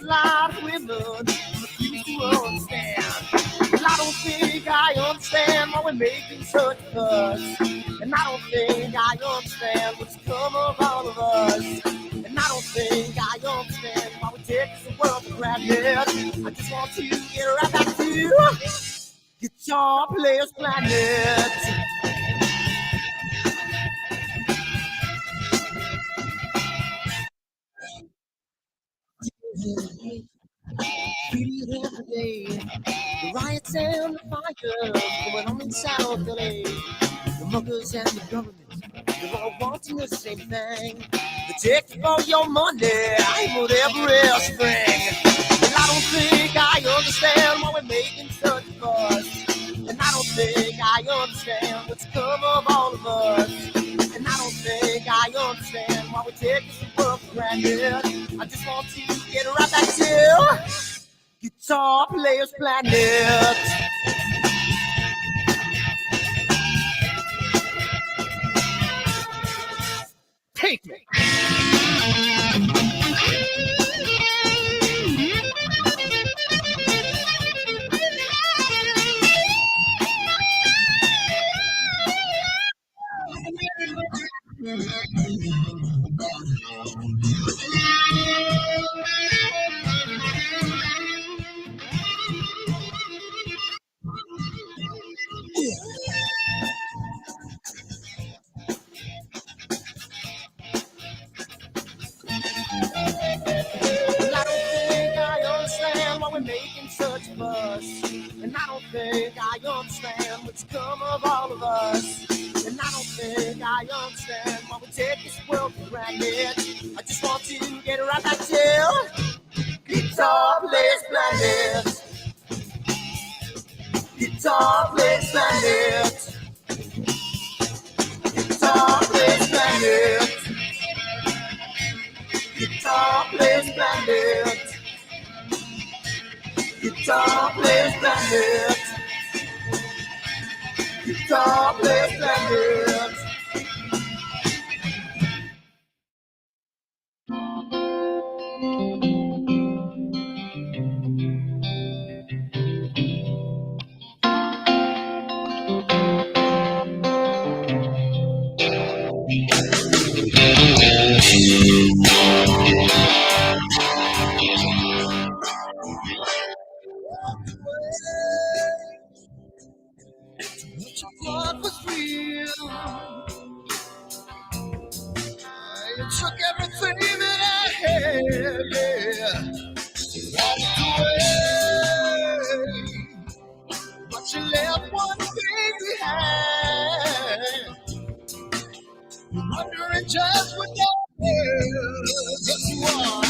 lot of women refuse to understand. Well, I don't think I understand why we're making such a fuss. And I don't think I understand what's come of all of us. And I don't think I understand why we take this world for granted. I just want to get right back to Guitar Players Planet. Feel it every day. The riots and the fires going on in South LA. The muggers and the government, they're all wanting the same thing. They take all your money and whatever else you bring. And I don't think I understand why we're making such a fuss. And I don't think I understand what's come of all of us. And I don't think I understand why we take this world for granted. I just want to get right back to Guitar Players Planet. Take me. Well, I don't think I understand why we're making such a fuss. And I don't think I understand what's come of all of us. And I don't think I understand why we take this world for granted. I just want to get right back to Guitar Players Planet. Guitar Players Planet. Guitar Players Planet. Guitar Players Planet. Guitar Players Planet. Guitar Players Planet. What you thought was real, it took everything that I had, yeah. Walked away, but you left one thing behind. Wondering just what that is. Yes, you are.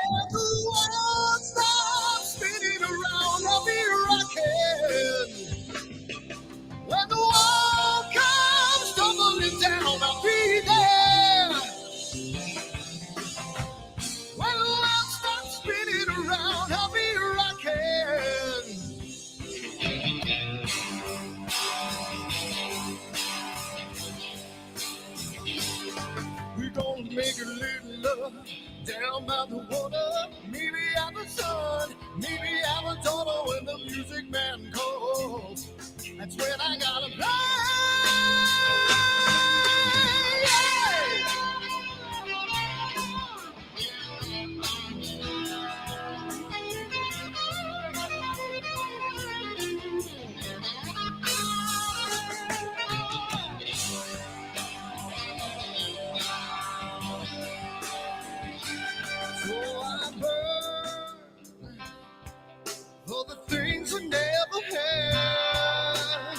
And the world stops spinning around, I'll be rocking. When the world comes tumbling down, I'll be there. When the world stops spinning around, I'll be rocking. We're gonna make a little love down by the water. Maybe have a son, maybe have a daughter when the music man calls. That's when I gotta play. So I burn for the things we never had.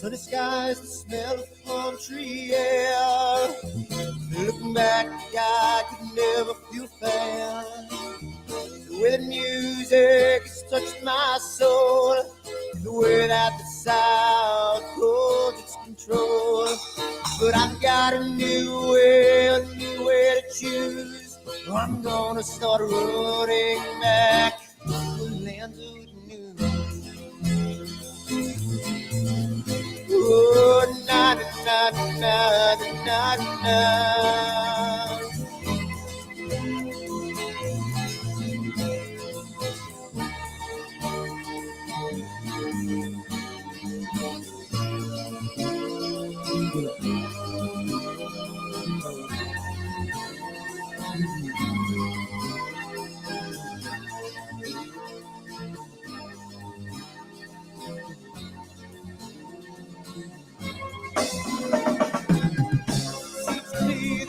Sunny skies, the smell of country air. Looking back, I could never feel fair. The way the music has touched my soul, the way that the South holds its control. But I've got a new way to choose. I'm gonna start running back to the land of new. Oh, na na na na na na.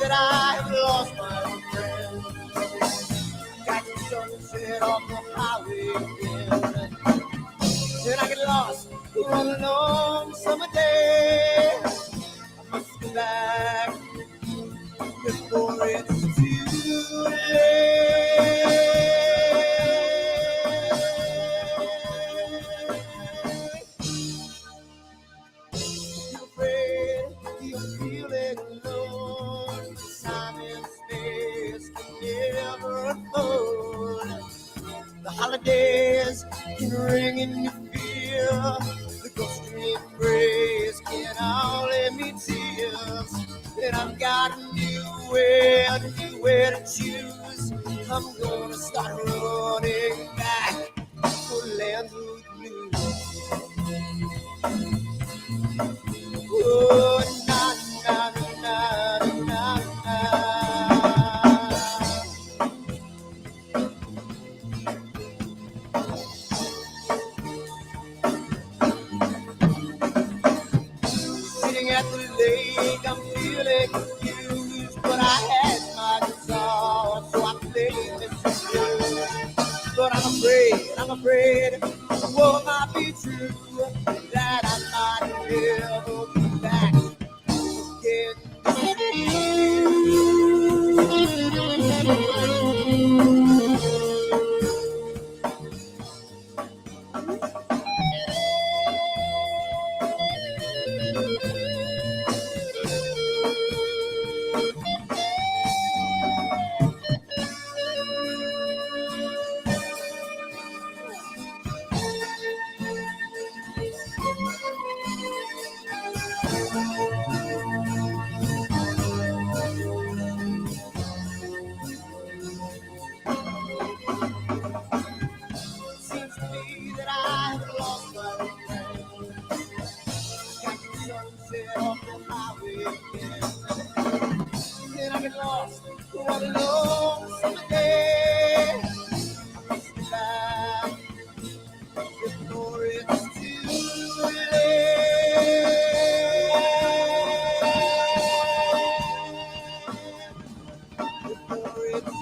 That I have lost my old friend. Got the sunset off the highway again. Then I get lost on a long summer day. I must go back before it's too late. You're afraid, you're feeling alone. Time and space can never unfold. The holidays can ring in your fear. The ghost embrace can only me tears. And I've got a new way to choose. I'm gonna start running back to land of blue. Oh, na na na na na. Sitting at the lake, I'm feeling confused, but I had my guitar, so I played this blues. But I'm afraid, the war might be true, that I might never be back again. Seems to me that I've lost my friend. Got the sunset off the highway again. Then I get lost on a long summer day. I must be back before it's too late. Before it's too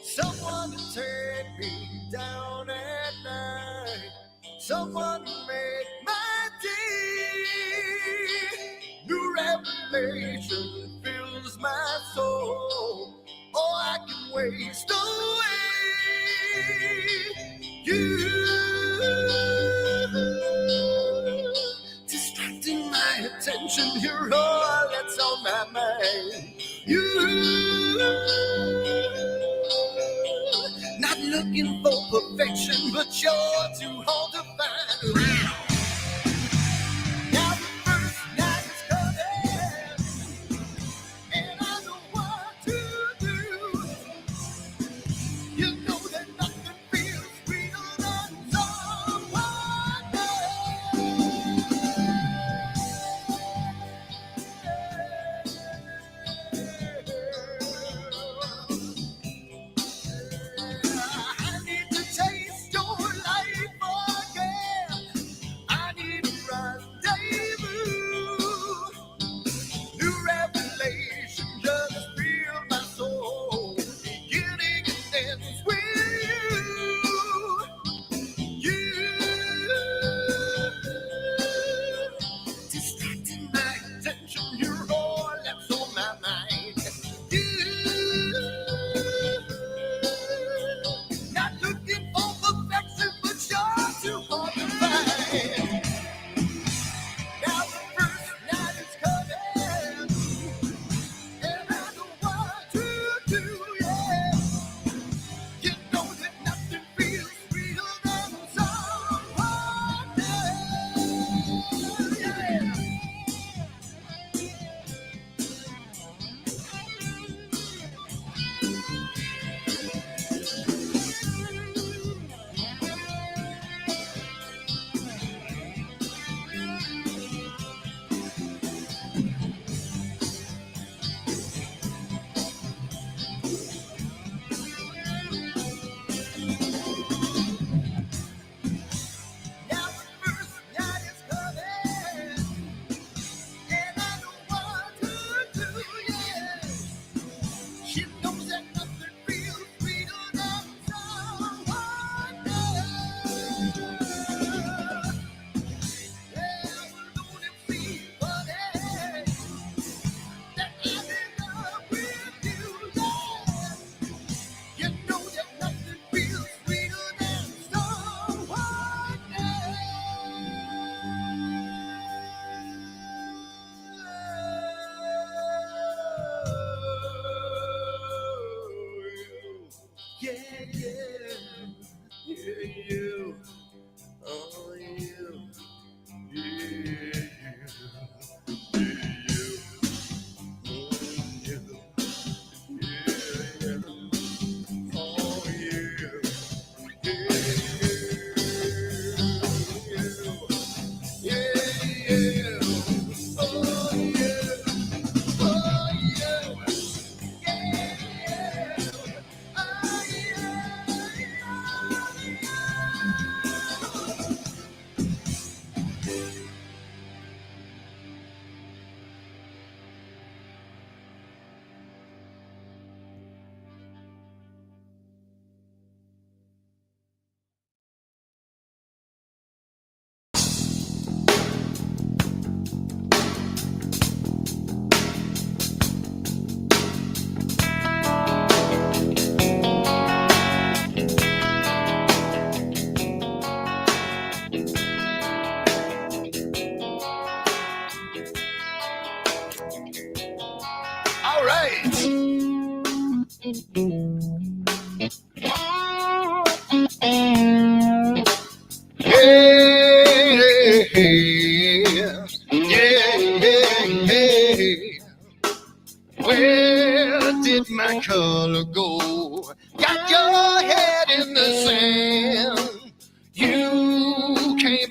someone to take me down at night, someone to make my day. New revelation fills my soul. Oh, I can waste away. You distracting my attention. You're all that's on my mind. You not looking for perfection, but you're too hard to find. Now the first night is coming, and I know what to do. You know that nothing feels sweeter than someone else.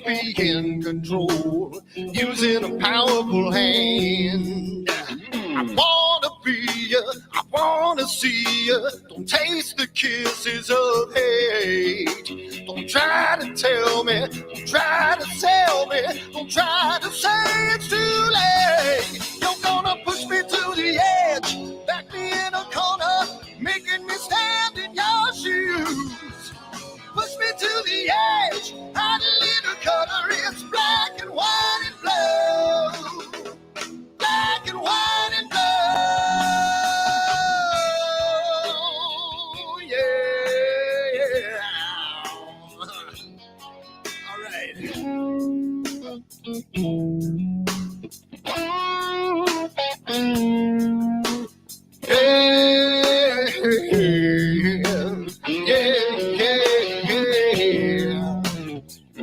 be in control, using a powerful hand. I wanna see you. Don't taste the kisses of hate. Don't try to tell me, don't try to sell me, don't try to say it's too late. You're gonna push me to the edge, back me in a corner, making me stand in your shoes. Push me to the edge, hot little color, it's black and white and blue. Black and white and blue, yeah. All right. Yeah.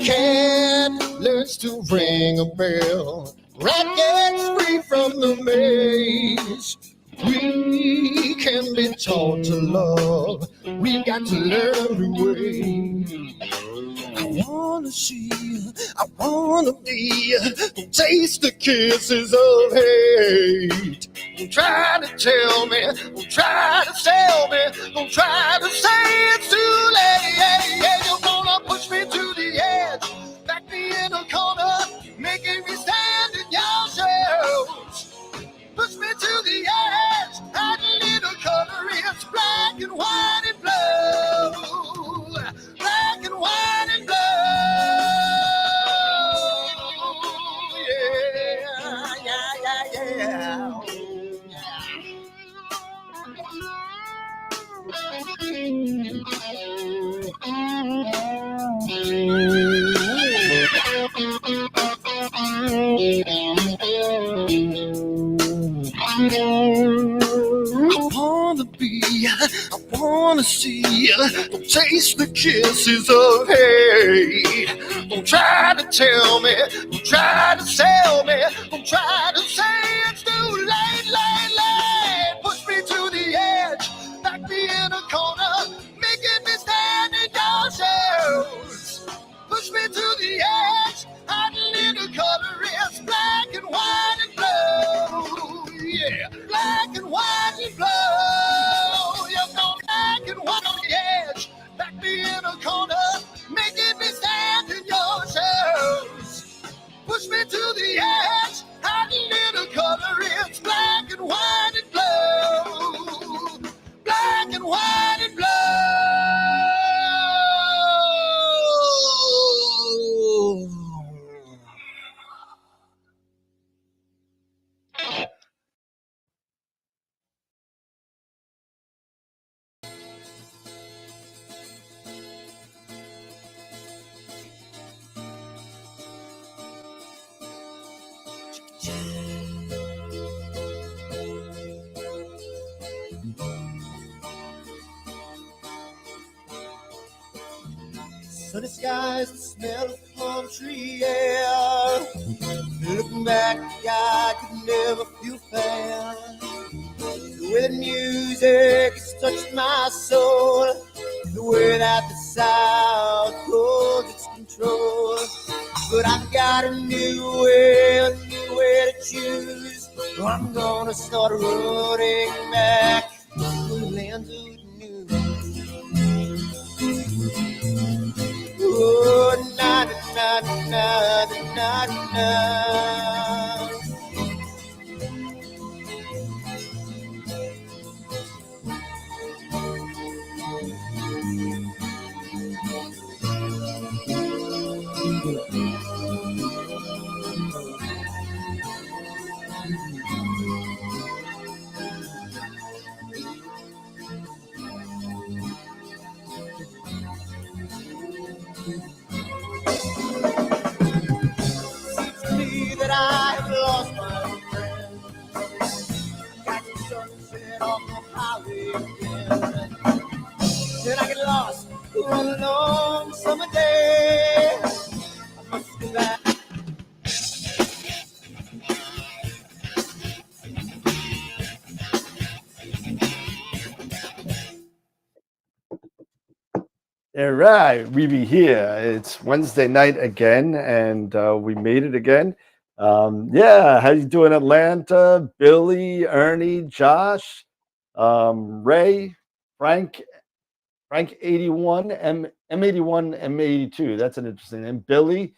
Cat learns to ring a bell. Rat gets free from the maze. We can be taught to love. We've got to learn a new way. I wanna see you, I wanna be you. Don't taste the kisses of hate. Don't try to tell me, don't try to sell me, don't try to say it's too late. You're gonna push me to the edge, back me in a corner, making me stand in your shoes. Push me to the edge, add a little color, it's black and white and blue. Black and white and blue, yeah. I wanna see you. Don't taste the kisses of hate. Don't try to tell me, don't try to sell me, don't try to say it's too late. Push me to the edge, back me in a corner, making me stand in your shoes. Push me to the edge, hot little color, it's black and white and blue. Yeah, black and white and blue. You're going black and white on the edge, back me in a corner, making me stand in your shoes. Push me to the edge, hot little color, it's black and white and blue. Black and white and blue. Sunny skies, the smell of palm tree air. Looking back, I could never feel fair. The way the music has touched my soul, the way that the South holds its control. But I've got a new way to choose. So I'm gonna start running back to the lands of the new. Oh, na na na na na na. I have lost my friend. Got the sunset on the highway again. Then I get lost on a long summer day. I must be back. All right, we be here. It's Wednesday night again, and we made it again. Yeah, how you doing, Atlanta? Billy, Ernie, Josh, Ray, Frank, Frank 81, M81, M82. That's an interesting name. Billy.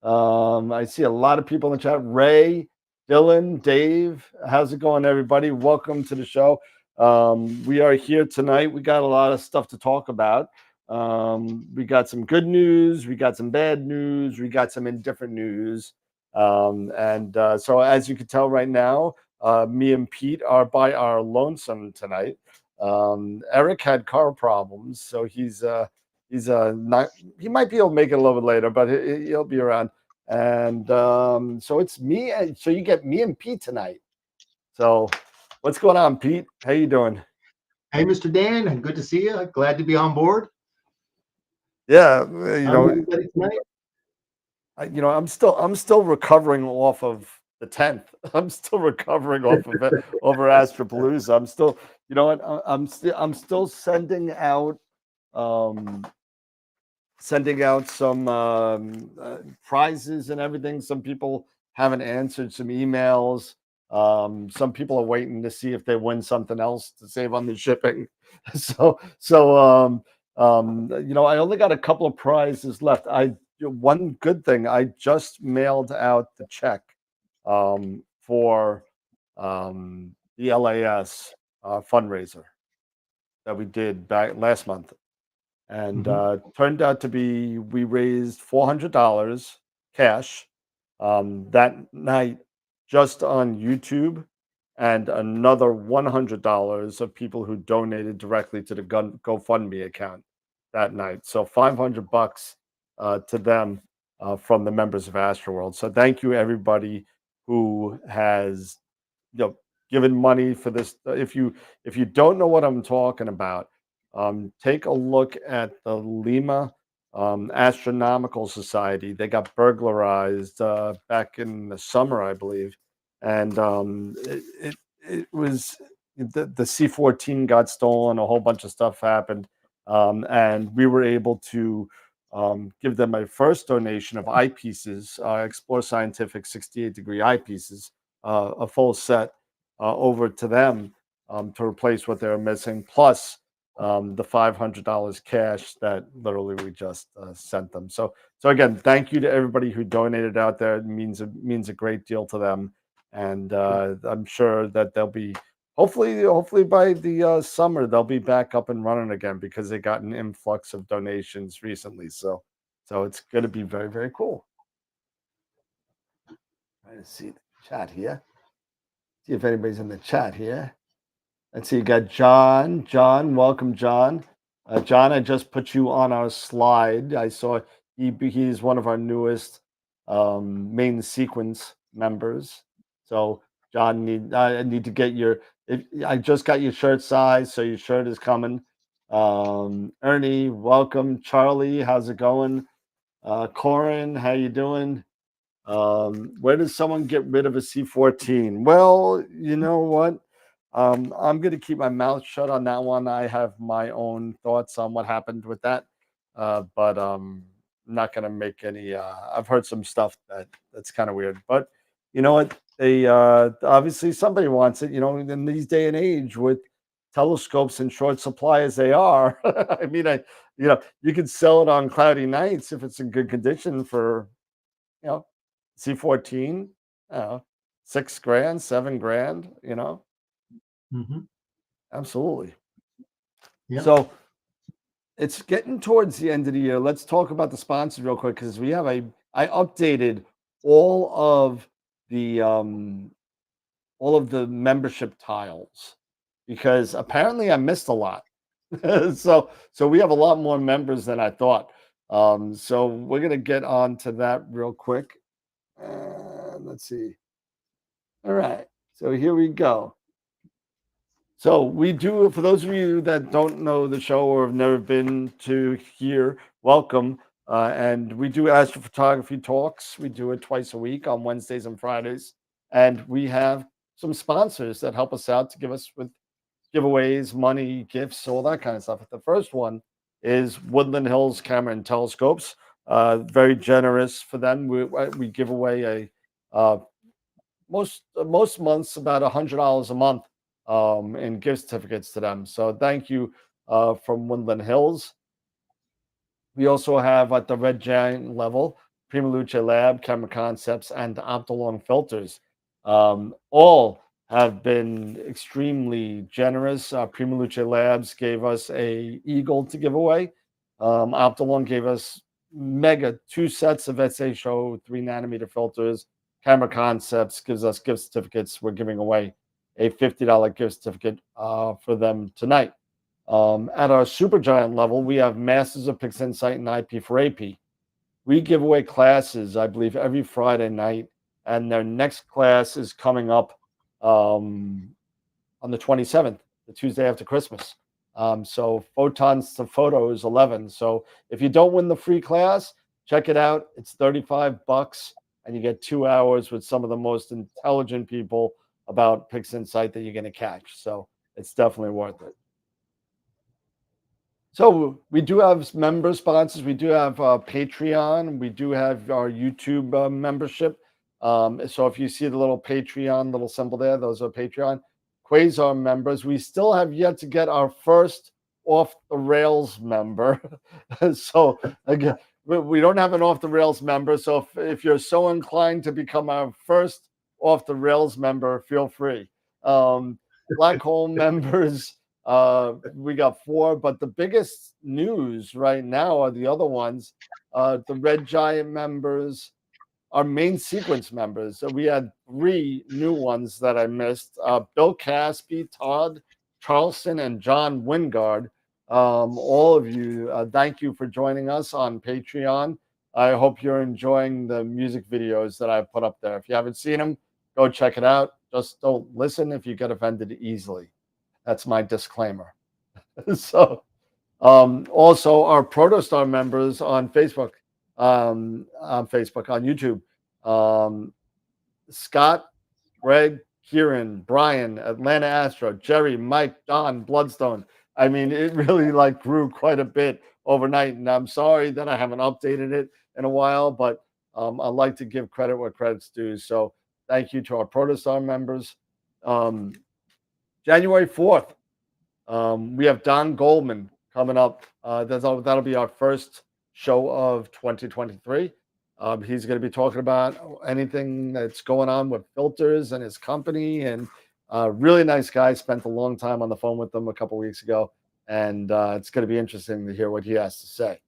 I see a lot of people in the chat. Ray, Dylan, Dave. How's it going, everybody? Welcome to the show. We are here tonight. We got a lot of stuff to talk about. We got some good news. We got some bad news. We got some indifferent news. So, as you can tell right now, me and Pete are by our lonesome tonight. Eric had car problems, so he's not. He might be able to make it a little bit later, but he'll be around. And so it's me. So you get me and Pete tonight. So what's going on, Pete? How you doing? Hey, Mr. Dan, good to see you. Glad to be on board. Yeah, Everybody tonight. I'm still recovering off of the 10th. I'm still recovering off of it over Astropalooza. I'm still, you know what? I'm still um, sending out some prizes and everything. Some people haven't answered some emails. Some people are waiting to see if they win something else to save on the shipping. So I only got a couple of prizes left. One good thing, I just mailed out the check for the LAS fundraiser that we did back last month, and turned out to be we raised $400 cash that night just on YouTube, and another $100 of people who donated directly to the GoFundMe account that night. So $500 to them from the members of AstroWorld. So thank you everybody who has given money for this. If you don't know what I'm talking about, take a look at the Lima Astronomical Society. They got burglarized back in the summer, I believe, and it was the C-14 got stolen. A whole bunch of stuff happened, and we were able to give them a first donation of eyepieces, Explore Scientific 68-degree eyepieces, a full set over to them to replace what they were missing, plus the $500 cash that literally we just sent them. So again, thank you to everybody who donated out there. It means a great deal to them, and I'm sure that they'll be hopefully by the summer they'll be back up and running again, because they got an influx of donations recently. So it's going to be very, very cool. Trying to see the chat here. See if anybody's in the chat here. Let's see, you got John. John, welcome, John. John, I just put you on our slide. I saw he's one of our newest main sequence members. So, John, I need to get I just got your shirt size, so your shirt is coming. Ernie, welcome. Charlie, how's it going? Corin, how you doing? Where does someone get rid of a C-14? Well, you know what? I'm going to keep my mouth shut on that one. I have my own thoughts on what happened with that, but I'm not going to make any. I've heard some stuff that's kind of weird, but you know what? They obviously somebody wants it. In these day and age with telescopes in short supply as they are. I mean, you can sell it on cloudy nights if it's in good condition for C-14, $6,000, $7,000. Absolutely. Yep. So it's getting towards the end of the year. Let's talk about the sponsors real quick, because I updated all of the membership tiles, because apparently I missed a lot. so we have a lot more members than I thought. So we're gonna get on to that real quick. Let's see. All right. So here we go. So we do, for those of you that don't know the show or have never been to here, welcome. And we do astrophotography talks. We do it twice a week on Wednesdays and Fridays. And we have some sponsors that help us out to give us with giveaways, money, gifts, all that kind of stuff. The first one is Woodland Hills Camera and Telescopes. Very generous for them. We give away most months about $100 a month in gift certificates to them. So thank you from Woodland Hills. We also have at the Red Giant level, Prima Luce Lab, Camera Concepts, and Optolong Filters. All have been extremely generous. Prima Luce Labs gave us a Eagle to give away. Optolong gave us mega 2 sets of SA Show 3nm filters. Camera Concepts gives us gift certificates. We're giving away a $50 gift certificate for them tonight. At our Supergiant level, we have Masters of PixInsight and IP for AP. We give away classes, I believe, every Friday night, and their next class is coming up on the 27th, the Tuesday after Christmas. So Photons to Photos 11. So if you don't win the free class, check it out. It's $35, and you get 2 hours with some of the most intelligent people about PixInsight that you're going to catch. So it's definitely worth it. So we do have member sponsors. We do have Patreon. We do have our YouTube membership. So if you see the little Patreon little symbol there, those are Patreon. Quasar members. We still have yet to get our first off the rails member. So again, we don't have an off the rails member. So if you're so inclined to become our first off the rails member, feel free. Black hole members. We got 4, but the biggest news right now are the other ones. The Red Giant members, our main sequence members. So we had 3 new ones that I missed. Bill Caspi, Todd Charleston, and John Wingard. All of you, thank you for joining us on Patreon. I hope you're enjoying the music videos that I put up there. If you haven't seen them, go check it out. Just don't listen if you get offended easily. That's my disclaimer. So, also our Protostar members on Facebook, on YouTube, Scott, Greg, Kieran, Brian, Atlanta Astro, Jerry, Mike, Don, Bloodstone. I mean, it really like grew quite a bit overnight, and I'm sorry that I haven't updated it in a while, but I like to give credit where credit's due. So thank you to our Protostar members. January 4th. We have Don Goldman coming up. That'll be our first show of 2023. He's going to be talking about anything that's going on with filters and his company. And really nice guy. Spent a long time on the phone with him a couple weeks ago, and it's going to be interesting to hear what he has to say.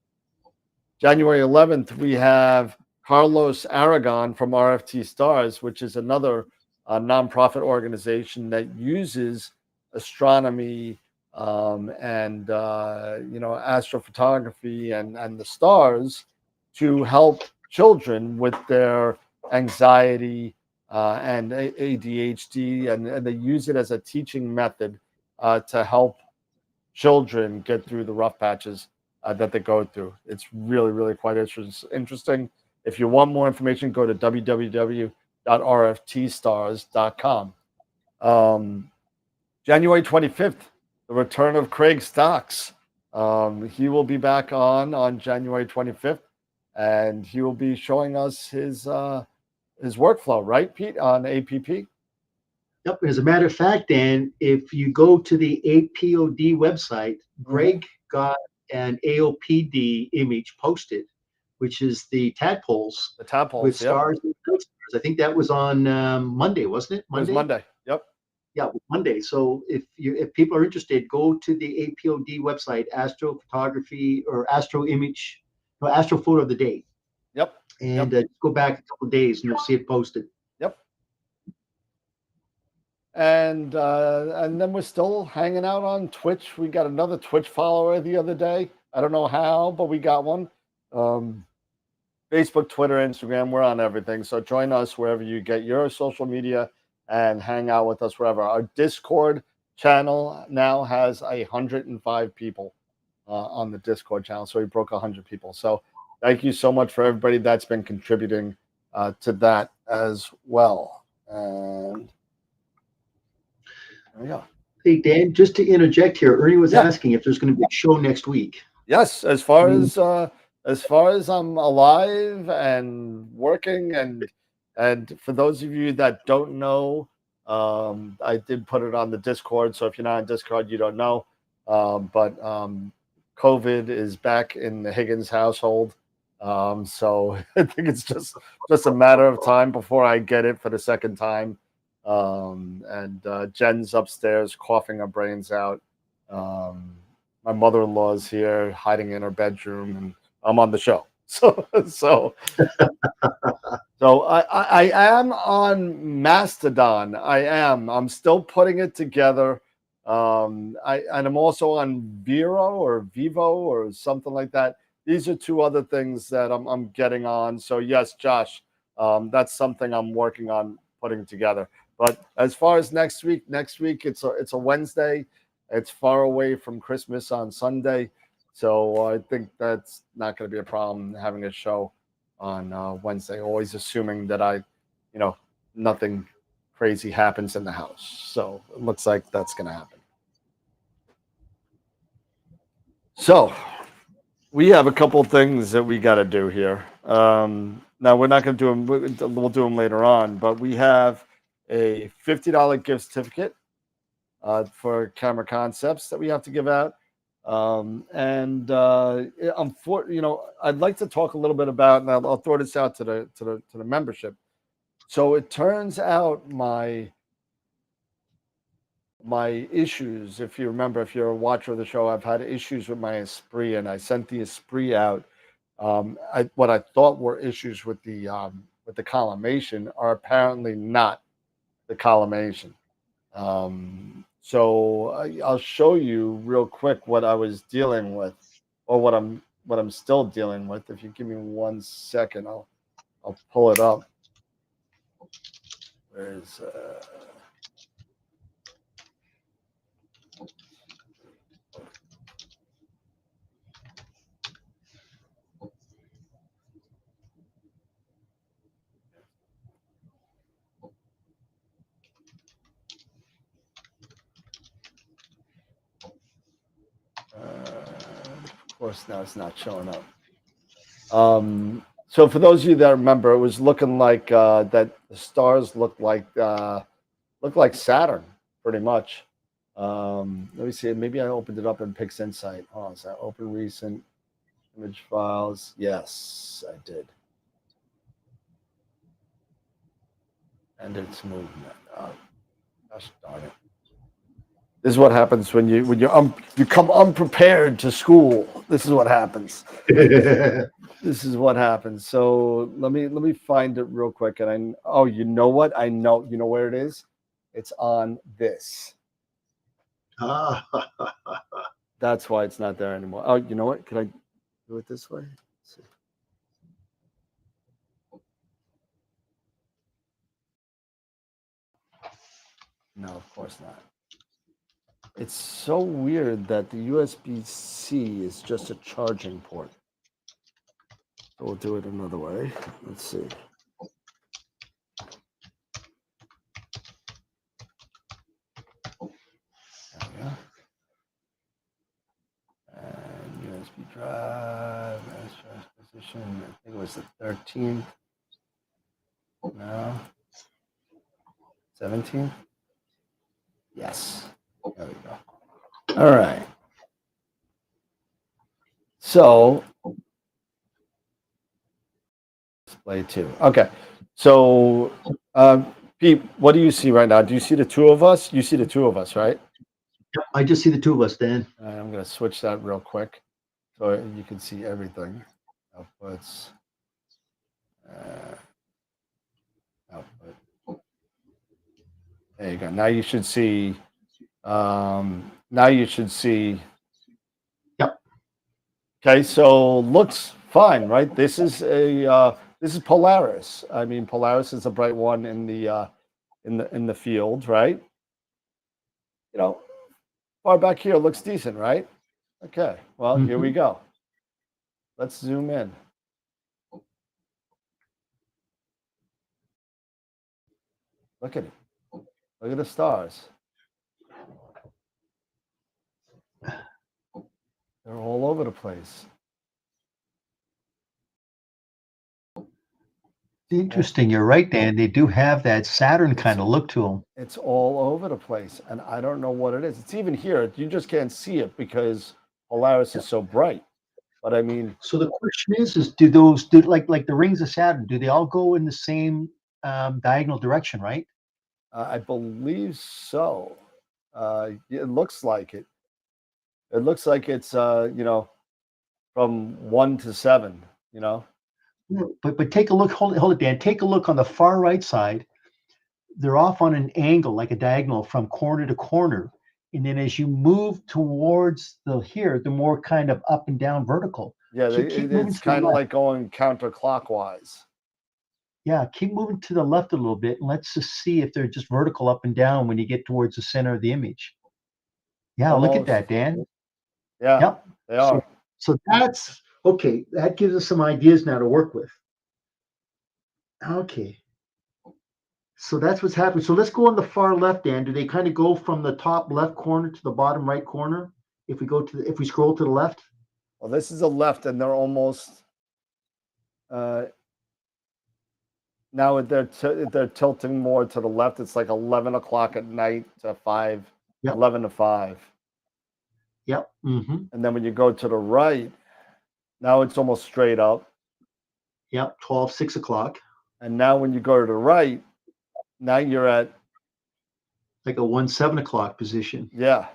January 11th, we have Carlos Aragon from RFT Stars, which is another nonprofit organization that uses astronomy and astrophotography and the stars to help children with their anxiety and ADHD, and they use it as a teaching method to help children get through the rough patches that they go through. It's really, really quite interesting. If you want more information, go to www.rftstars.com. January 25th, the return of Craig Stocks. He will be back on January 25th, and he will be showing us his workflow, right, Pete, on APP? Yep. As a matter of fact, Dan, if you go to the APOD website, Greg got an AOPD image posted, which is the tadpoles. The tadpoles, with stars and stars. I think that was on Monday, wasn't it? Monday? It was Monday. Yep. Yeah, Monday. So if people are interested, go to the APOD website, Astrophotography or Astrophoto of the Day. Yep. And go back a couple of days and you'll see it posted. Yep. And then we're still hanging out on Twitch. We got another Twitch follower the other day. I don't know how, but we got one. Facebook, Twitter, Instagram, we're on everything. So join us wherever you get your social media and hang out with us wherever. Our Discord channel now has 105 people on the Discord channel. So we broke 100 people. So thank you so much for everybody that's been contributing to that as well. And there we go. Hey, Dan, just to interject here, Ernie was asking if there's going to be a show next week. Yes, as far as I'm alive and working, and for those of you that don't know, I did put it on the Discord. So if you're not on Discord, you don't know. But COVID is back in the Higgins household. So I think it's just a matter of time before I get it for the second time. And Jen's upstairs coughing her brains out. My mother-in-law's here hiding in her bedroom, and I'm on the show. So I am on Mastodon. I'm still putting it together. I'm also on Vivo or something like that. These are two other things that I'm getting on. So yes, Josh, that's something I'm working on putting together. But as far as next week it's a Wednesday. It's far away from Christmas on Sunday, so I think that's not going to be a problem having a show on Wednesday. Always assuming that nothing crazy happens in the house. So it looks like that's going to happen. So we have a couple things that we got to do here. Now we're not going to do them. We'll do them later on. But we have a $50 gift certificate for Camera Concepts that we have to give out. And I'd like to talk a little bit about, and I'll throw this out to the membership. So it turns out my issues, if you remember, if you're a watcher of the show, I've had issues with my Esprit, and I sent the Esprit out. What I thought were issues with the collimation are apparently not the collimation. So I'll show you real quick what I was dealing with, or what I'm still dealing with. If you give me 1 second, I'll pull it up. Where's of course now it's not showing up. So for those of you that remember, it was looking like that the stars looked like Saturn, pretty much. Let me see. Maybe I opened it up in PixInsight. Oh, is that open recent image files? Yes, I did. And its movement. Oh, gosh darn it! This is what happens when you come unprepared to school. This is what happens. This is what happens. So let me find it real quick. And you know what? I know. You know where it is? It's on this. That's why it's not there anymore. Oh, you know what? Can I do it this way? Let's see. No, of course not. It's so weird that the USB-C is just a charging port. So we'll do it another way. Let's see. There we go. And USB drive, position. I think it was the 13th. No. 17th? Yes. There we go. All right. So display 2. Okay. So Pete, what do you see right now? Do you see the two of us? You see the two of us, right? Yep, I just see the two of us, Dan. I'm going to switch that real quick so you can see everything. Outputs. Output. There you go. Now you should see. Yep. Okay, so looks fine, right? This is Polaris. I mean, Polaris is a bright one in the field, right? Far back here looks decent, right? Okay. Well, here we go. Let's zoom in. Look at it. Look at the stars. They're all over the place. Interesting. You're right, Dan. They do have that Saturn It's- kind of look to them. It's all over the place, and I don't know what it is. It's even here. You just can't see it because Polaris is so bright. But I mean, So the question is do those do like the rings of Saturn? Do they all go in the same diagonal direction, right? I believe so. It looks like it. It looks like it's from 1 to 7. But take a look. Hold it, Dan. Take a look on the far right side. They're off on an angle, like a diagonal from corner to corner. And then as you move towards they're more kind of up and down vertical. Yeah, Keep moving it's to the kind of left. like going counterclockwise. Yeah, keep moving to the left a little bit, and let's just see if they're just vertical up and down when you get towards the center of the image. Yeah, look at Almost. that, Dan. Yeah, Yep. they are. So that's okay. That gives us some ideas now to work with. Okay. So that's what's happening. So let's go on the far left, Dan. Do they kind of go from the top left corner to the bottom right corner? If we scroll to the left? Well, this is a left, and they're almost now they're tilting more to the left. It's like 11 o'clock at night to 5, Yep. 11 to 5. Yep. Mm-hmm. And then when you go to the right, now it's almost straight up. Yep. 12, 6 o'clock. And now when you go to the right, now you're at like a 1, 7 o'clock position. Yeah.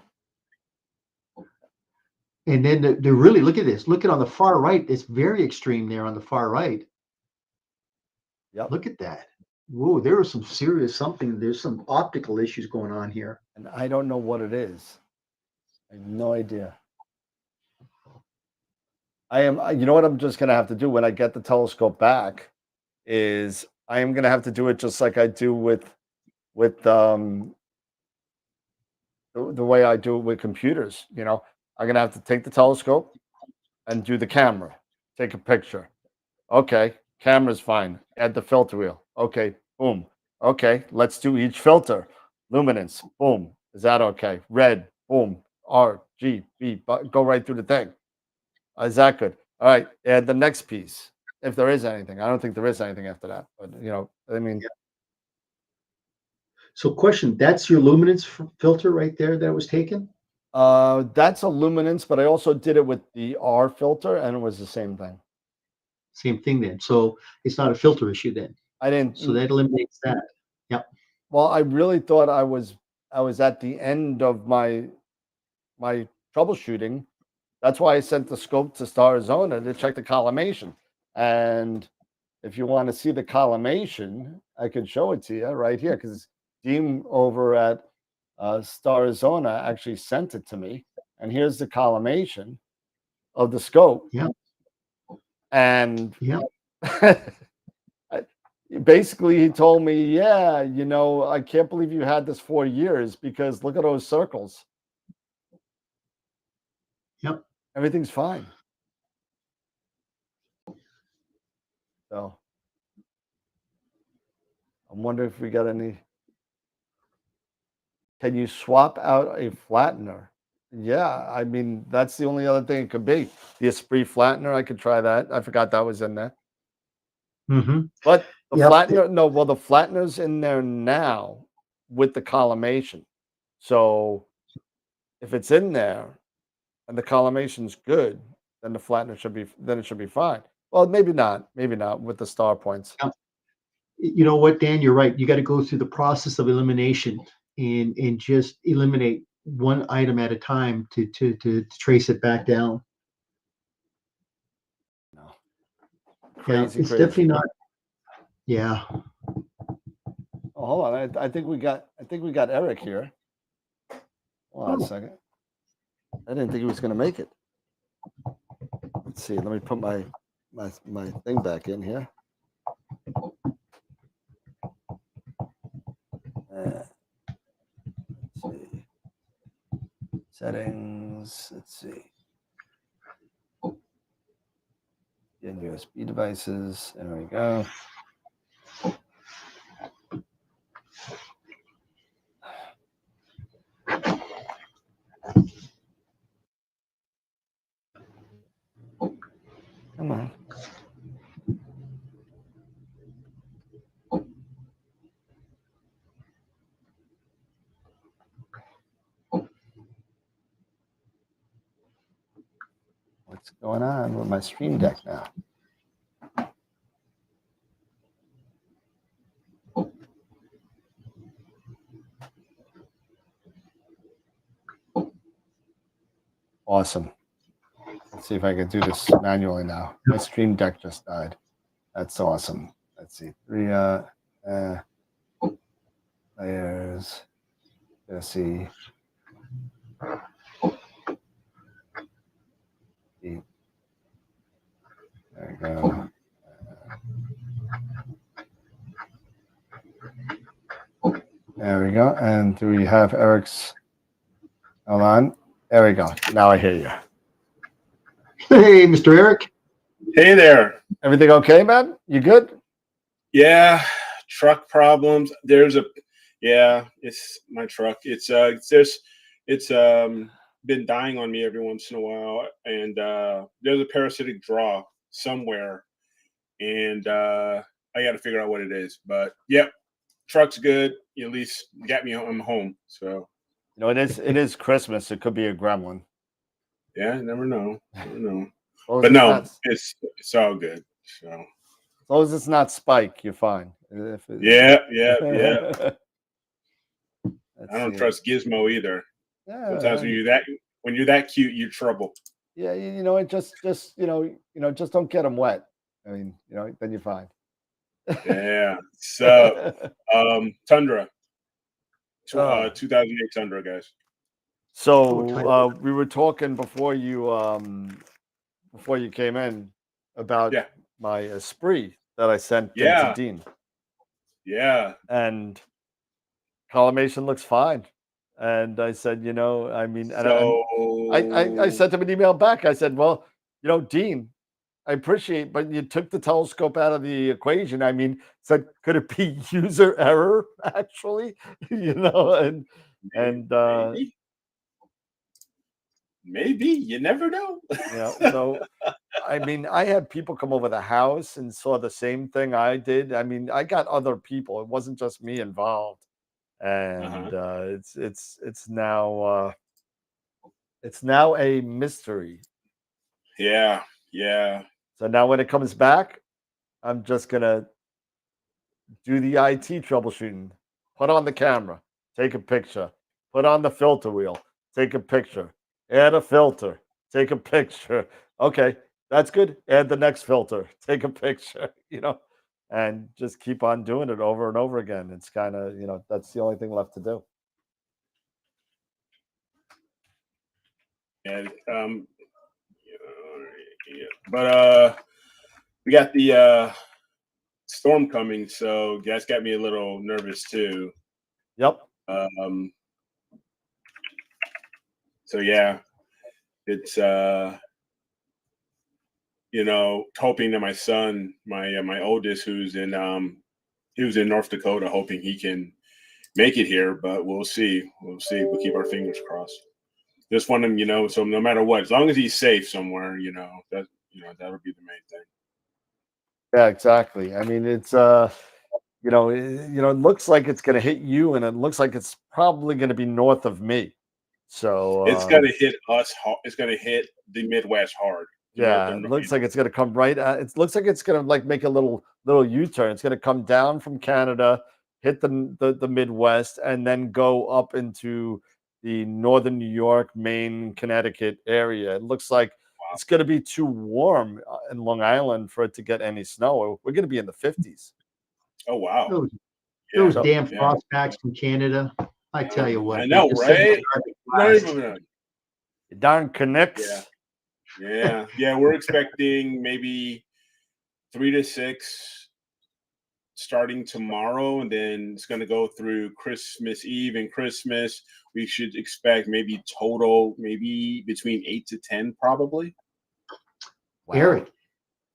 And then they're really, look at this. Look at on the far right. It's very extreme there on the far right. Yep. Look at that. Whoa, there was some serious something. There's some optical issues going on here. And I don't know what it is. I have no idea. You know what I'm just going to have to do when I get the telescope back is I am going to have to do it just like I do with the way I do it with computers. I'm going to have to take the telescope and do the camera, take a picture. Okay, camera's fine. Add the filter wheel. Okay, boom. Okay, let's do each filter. Luminance, boom. Is that okay? Red, boom. R, G, B, go right through the thing. Is that good? All right, add the next piece. If there is anything. I don't think there is anything after that. But, I mean. Yeah. So question, that's your luminance filter right there that was taken? That's a luminance, but I also did it with the R filter, and it was the same thing. Same thing then. So it's not a filter issue then. I didn't. So that eliminates that. Yep. Well, I really thought I was at the end of my troubleshooting. That's why I sent the scope to Arizona to check the collimation. And if you want to see the collimation, I could show it to you right here because Dean over at Arizona actually sent it to me. And here's the collimation of the scope. Yeah. And yeah. Basically, he told me, yeah, I can't believe you had this 4 years because look at those circles. Yep. Everything's fine. So I'm wondering if we got any. Can you swap out a flattener? Yeah, I mean, that's the only other thing it could be. The Esprit flattener, I could try that. I forgot that was in there. Mm-hmm. But the flattener, no, well, the flattener's in there now with the collimation. So if it's in there and the collimation's good, then the flattener should be fine. Well, maybe not with the star points. You know what, Dan, you're right. You got to go through the process of elimination and just eliminate one item at a time to trace it back down. No. Crazy. Definitely not. Yeah. Oh, hold on. I think we got Eric here. Hold on a second. I didn't think he was going to make it. Let's see. Let me put my thing back in here. Let's see. Settings. Let's see. In USB devices. There we go. Come on. What's going on with my Stream Deck now? Awesome. Let's see if I can do this manually now. My Stream Deck just died. That's awesome. Let's see. 3 layers. Let's see. There we go. There we go. And do we have Eric's? Hold on. There we go. Now I hear you. Hey, Mr. Eric. Hey there. Everything okay, man? You good? Yeah, truck problems. It's my truck. It's been dying on me every once in a while, and there's a parasitic draw somewhere, and I got to figure out what it is. But yep, truck's good. At least got me home. So it is Christmas. It could be a gremlin. yeah, never know. Never know. But no, it's all good. So as long as it's not Spike, you're fine. Yeah. I don't trust Gizmo either. Yeah, sometimes when you're that cute, you're trouble. Yeah, it just just don't get them wet. I mean, then you're fine. Yeah. So Tundra. 2008 Tundra, guys. So we were talking before you came in about my Esprit that I sent to Dean. Yeah. And collimation looks fine. And I said, I mean, I sent him an email back. I said, well, Dean, I appreciate, but you took the telescope out of the equation. I mean, said, could it be user error actually? Maybe you never know. So I mean, I had people come over the house and saw the same thing I did. I mean, I got other people. It wasn't just me involved, and it's now a mystery. Yeah. So now when it comes back, I'm just gonna do the IT troubleshooting. Put on the camera, take a picture. Put on the filter wheel, take a picture. Add a filter, take a picture. Okay, that's good. Add the next filter, take a picture, and just keep on doing it over and over again. It's kind of, that's the only thing left to do. And but we got the storm coming, so that's got me a little nervous too. Yep. So yeah, it's hoping that my son, my oldest, he was in North Dakota, hoping he can make it here, but we'll see. We'll keep our fingers crossed. Just want him, so no matter what, as long as he's safe somewhere, that would be the main thing. Yeah, exactly. I mean, it's it looks like it's going to hit you, and it looks like it's probably going to be north of me. So it's going to hit us. It's going to hit the Midwest hard. Yeah, it looks like it's going to come right at. It looks like it's going to make a little U-turn. It's going to come down from Canada, hit the Midwest, and then go up into the northern New York, Maine, Connecticut area. It looks like it's going to be too warm in Long Island for it to get any snow. We're going to be in the 50s. Oh wow! Those damn frostbacks from Canada. I tell you what. I know, right? Darn Canucks. Yeah. We're expecting maybe 3 to 6 starting tomorrow, and then it's going to go through Christmas Eve and Christmas. We should expect maybe total, maybe between 8 to 10, probably. Wow. Eric,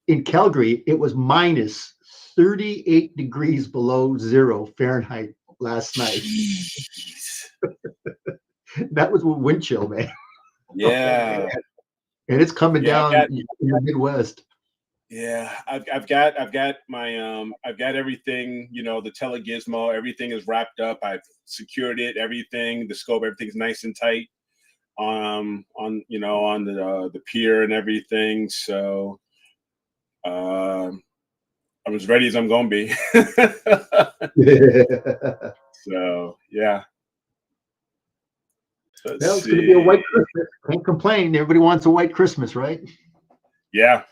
in Calgary, it was minus 38 degrees below zero Fahrenheit last night. That was wind chill, man. Yeah. And it's coming down in the Midwest. Yeah, I've got my I've got everything, you know, the telegizmo, everything is wrapped up. I've secured it, everything, the scope, everything's nice and tight on you know on the pier and everything. So I'm as ready as I'm gonna be. So yeah. Let's Well, it's going to be a see. white Christmas. Can't complain. Everybody wants a white Christmas, right? Yeah.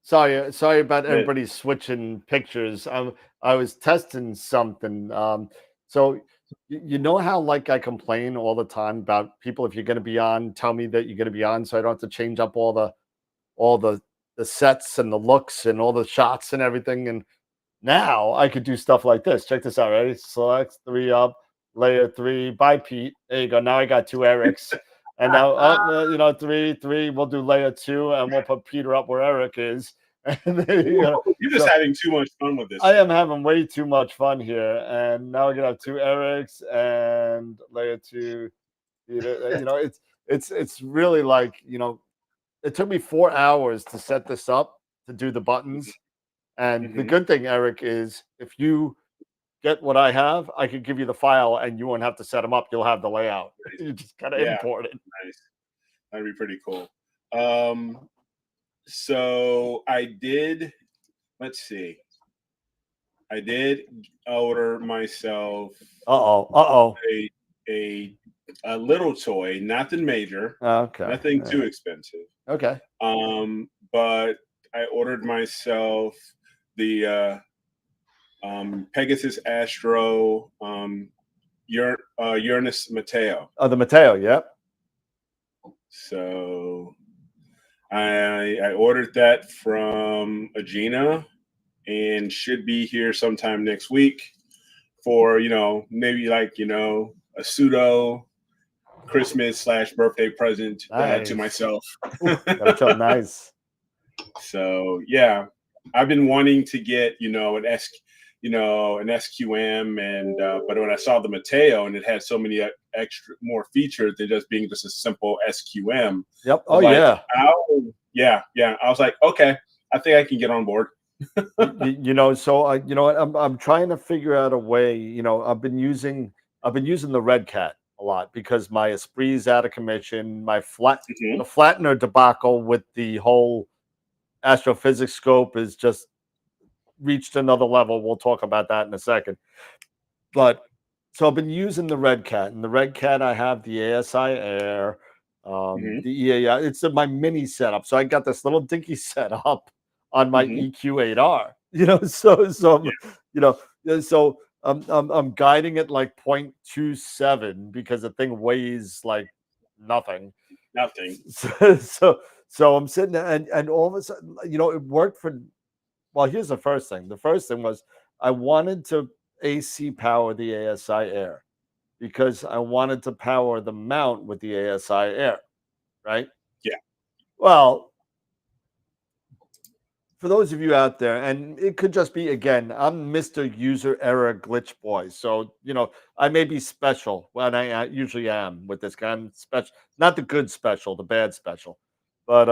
Sorry about But everybody switching pictures. I was testing something. So you know how like I complain all the time about people, if you're going to be on, tell me that you're going to be on, so I don't have to change up all the sets and the looks and all the shots and everything. And now I could do stuff like this. Check this out. Ready? Select three up, layer three. Bye, Pete. There you go. Now I got two Erics. And now up, three. We'll do layer two, and we'll put Peter up where Eric is. And there you go. you're just So having too much fun with this. I am having way too much fun here. And now we're gonna have two Erics and layer two. Peter. It's really like it took me 4 hours to set this up to do the buttons. And the Mhm. good thing, Eric, is if you get what I have, I could give you the file and you won't have to set them up. You'll have the layout. You just gotta Yeah, import it. nice. That'd be pretty cool. So I did. Let's see. I did order myself Uh-oh. a a a little toy, nothing major, Okay. nothing too expensive. Okay. But I ordered myself the Pegasus Astro Uranus Mateo. Oh, the Mateo, yep. So I ordered that from Agena and should be here sometime next week for maybe like a pseudo Christmas / birthday present to Nice. myself. Gotta feel nice. So yeah, I've been wanting to get an SQM, and but when I saw the Mateo and it had so many extra more features than just being just a simple SQM. Yep. I was Oh like, yeah. oh yeah. I was like, okay, I think I can get on board. So you know what? I'm trying to figure out a way. I've been using the Red Cat a lot because my Esprit's out of commission. The Mhm. flattener debacle with the whole astrophysics scope is just reached another level. We'll talk about that in a second. But so I've been using the Red Cat, and the Red Cat I have the ASI Air, Mhm. the EAI. It's my mini setup. So I got this little dinky setup on my Mhm. EQ8R. So I'm guiding it like 0.27 because the thing weighs like nothing. Nothing. So I'm sitting there, and all of a sudden, it worked for. Well, here's the first thing. The first thing was I wanted to AC power the ASI Air because I wanted to power the mount with the ASI Air, right? Yeah. Well, for those of you out there, and it could just be, again, I'm Mr. User Error Glitch Boy. So, I may be special when I usually am with this guy. I'm special, not the good special, the bad special. But,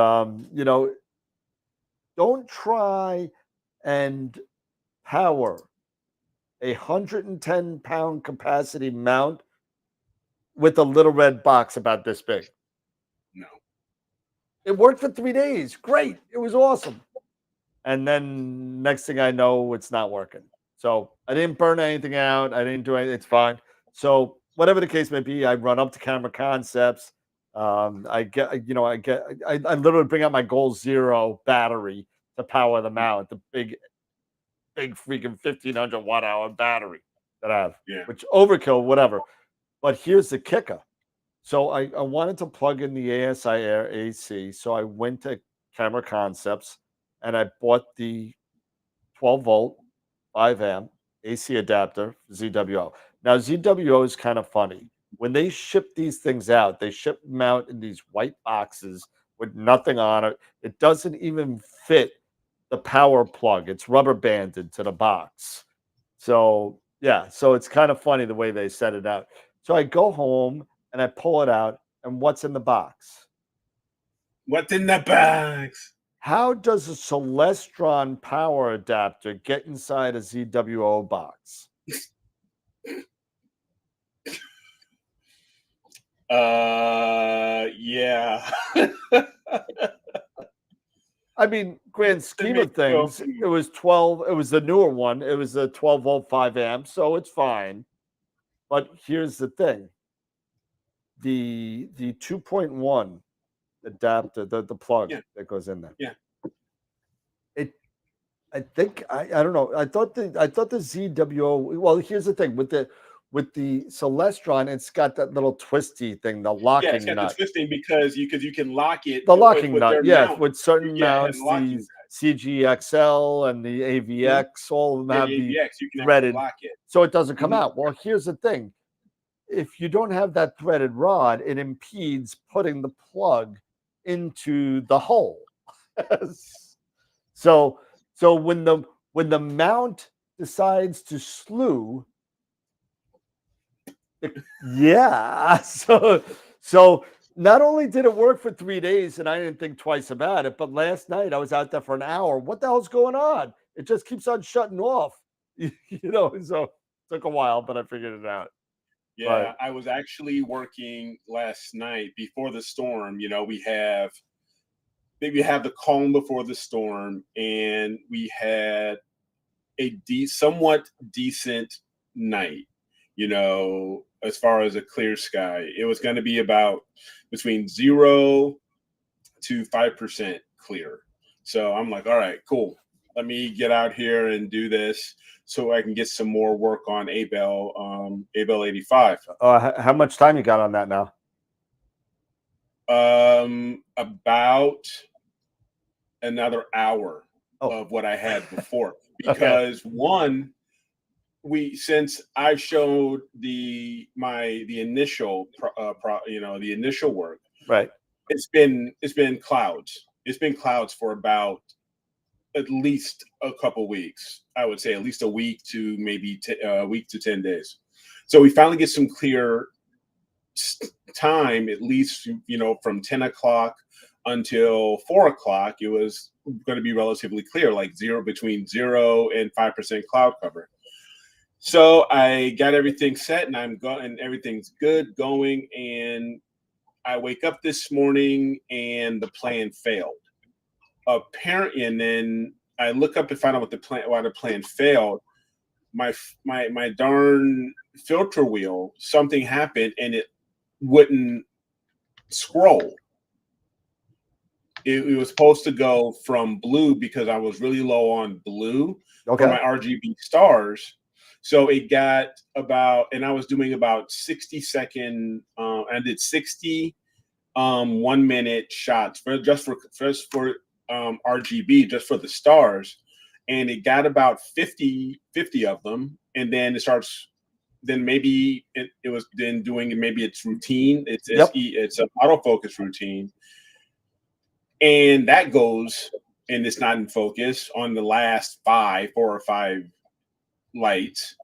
don't try and power a 110-pound capacity mount with a little red box about this big. No. It worked for 3 days. Great. It was awesome. And then next thing I know, it's not working. So I didn't burn anything out. I didn't do anything. It's fine. So whatever the case may be, I run up to Camera Concepts. I literally bring out my Goal Zero battery to power the mount, the big freaking 1500 watt hour battery that I have, Yeah. which overkill, whatever. But here's the kicker. So I wanted to plug in the ASI Air AC. So I went to Camera Concepts and I bought the 12 volt, 5 amp AC adapter ZWO. Now, ZWO is kind of funny. When they ship these things out, they ship them out in these white boxes with nothing on it. It doesn't even fit the power plug, it's rubber banded to the box. So, yeah, so it's kind of funny the way they set it out. So I go home and I pull it out, and what's in the box? What's in the bags? How does a Celestron power adapter get inside a ZWO box? Yeah. I mean, grand scheme of things, it was 12. It was the newer one. It was a 12-volt 5 amps, so it's fine. But here's the thing: the 2.1 adapter, the plug that goes in there. Yeah. I think I don't know. I thought the ZWO. Well, here's the thing with the Celestron, it's got that little twisty thing, the locking Yeah, it's got nut. the twisting because you can lock it. The locking with nut, their yes, mount. with certain Yeah, mounts, and locking the CGXL and the AVX, all of them have the AVX, you can threaded, lock it. so it doesn't come out. Well, here's the thing: if you don't have that threaded rod, it impedes putting the plug into the hole. So when the mount decides to slew, so not only did it work for 3 days and I didn't think twice about it, but last night I was out there for an hour. What the hell's going on? It just keeps on shutting off. So it took a while, but I figured it out. Yeah, I was actually working last night before the storm. We have the calm before the storm, and we had a somewhat decent night. As far as a clear sky, it was going to be about between 0 to 5% clear. So I'm like, all right, cool. Let me get out here and do this so I can get some more work on Abel 85. How much time you got on that now? About another hour of what I had before, because since I showed the initial the initial work, right? It's been clouds. It's been clouds for about at least a couple weeks. I would say at least a week to maybe a week to 10 days. So we finally get some clear time, at least from 10 o'clock until 4 o'clock. It was going to be relatively clear, like between 0 and 5% cloud cover. So I got everything set, and I'm going, and everything's good going. And I wake up this morning, and the plan failed. Apparently, and then I look up to find out why the plan failed. My darn filter wheel, something happened, and it wouldn't scroll. It was supposed to go from blue because I was really low on blue for my RGB stars. So it got about, and I was doing about 60-second. I did 60 1 minute shots for RGB, just for the stars, and it got about 50 of them, and then it starts. Then maybe it was then doing maybe its routine. It's an autofocus routine, and that goes, and it's not in focus on the last 4 or 5 lights,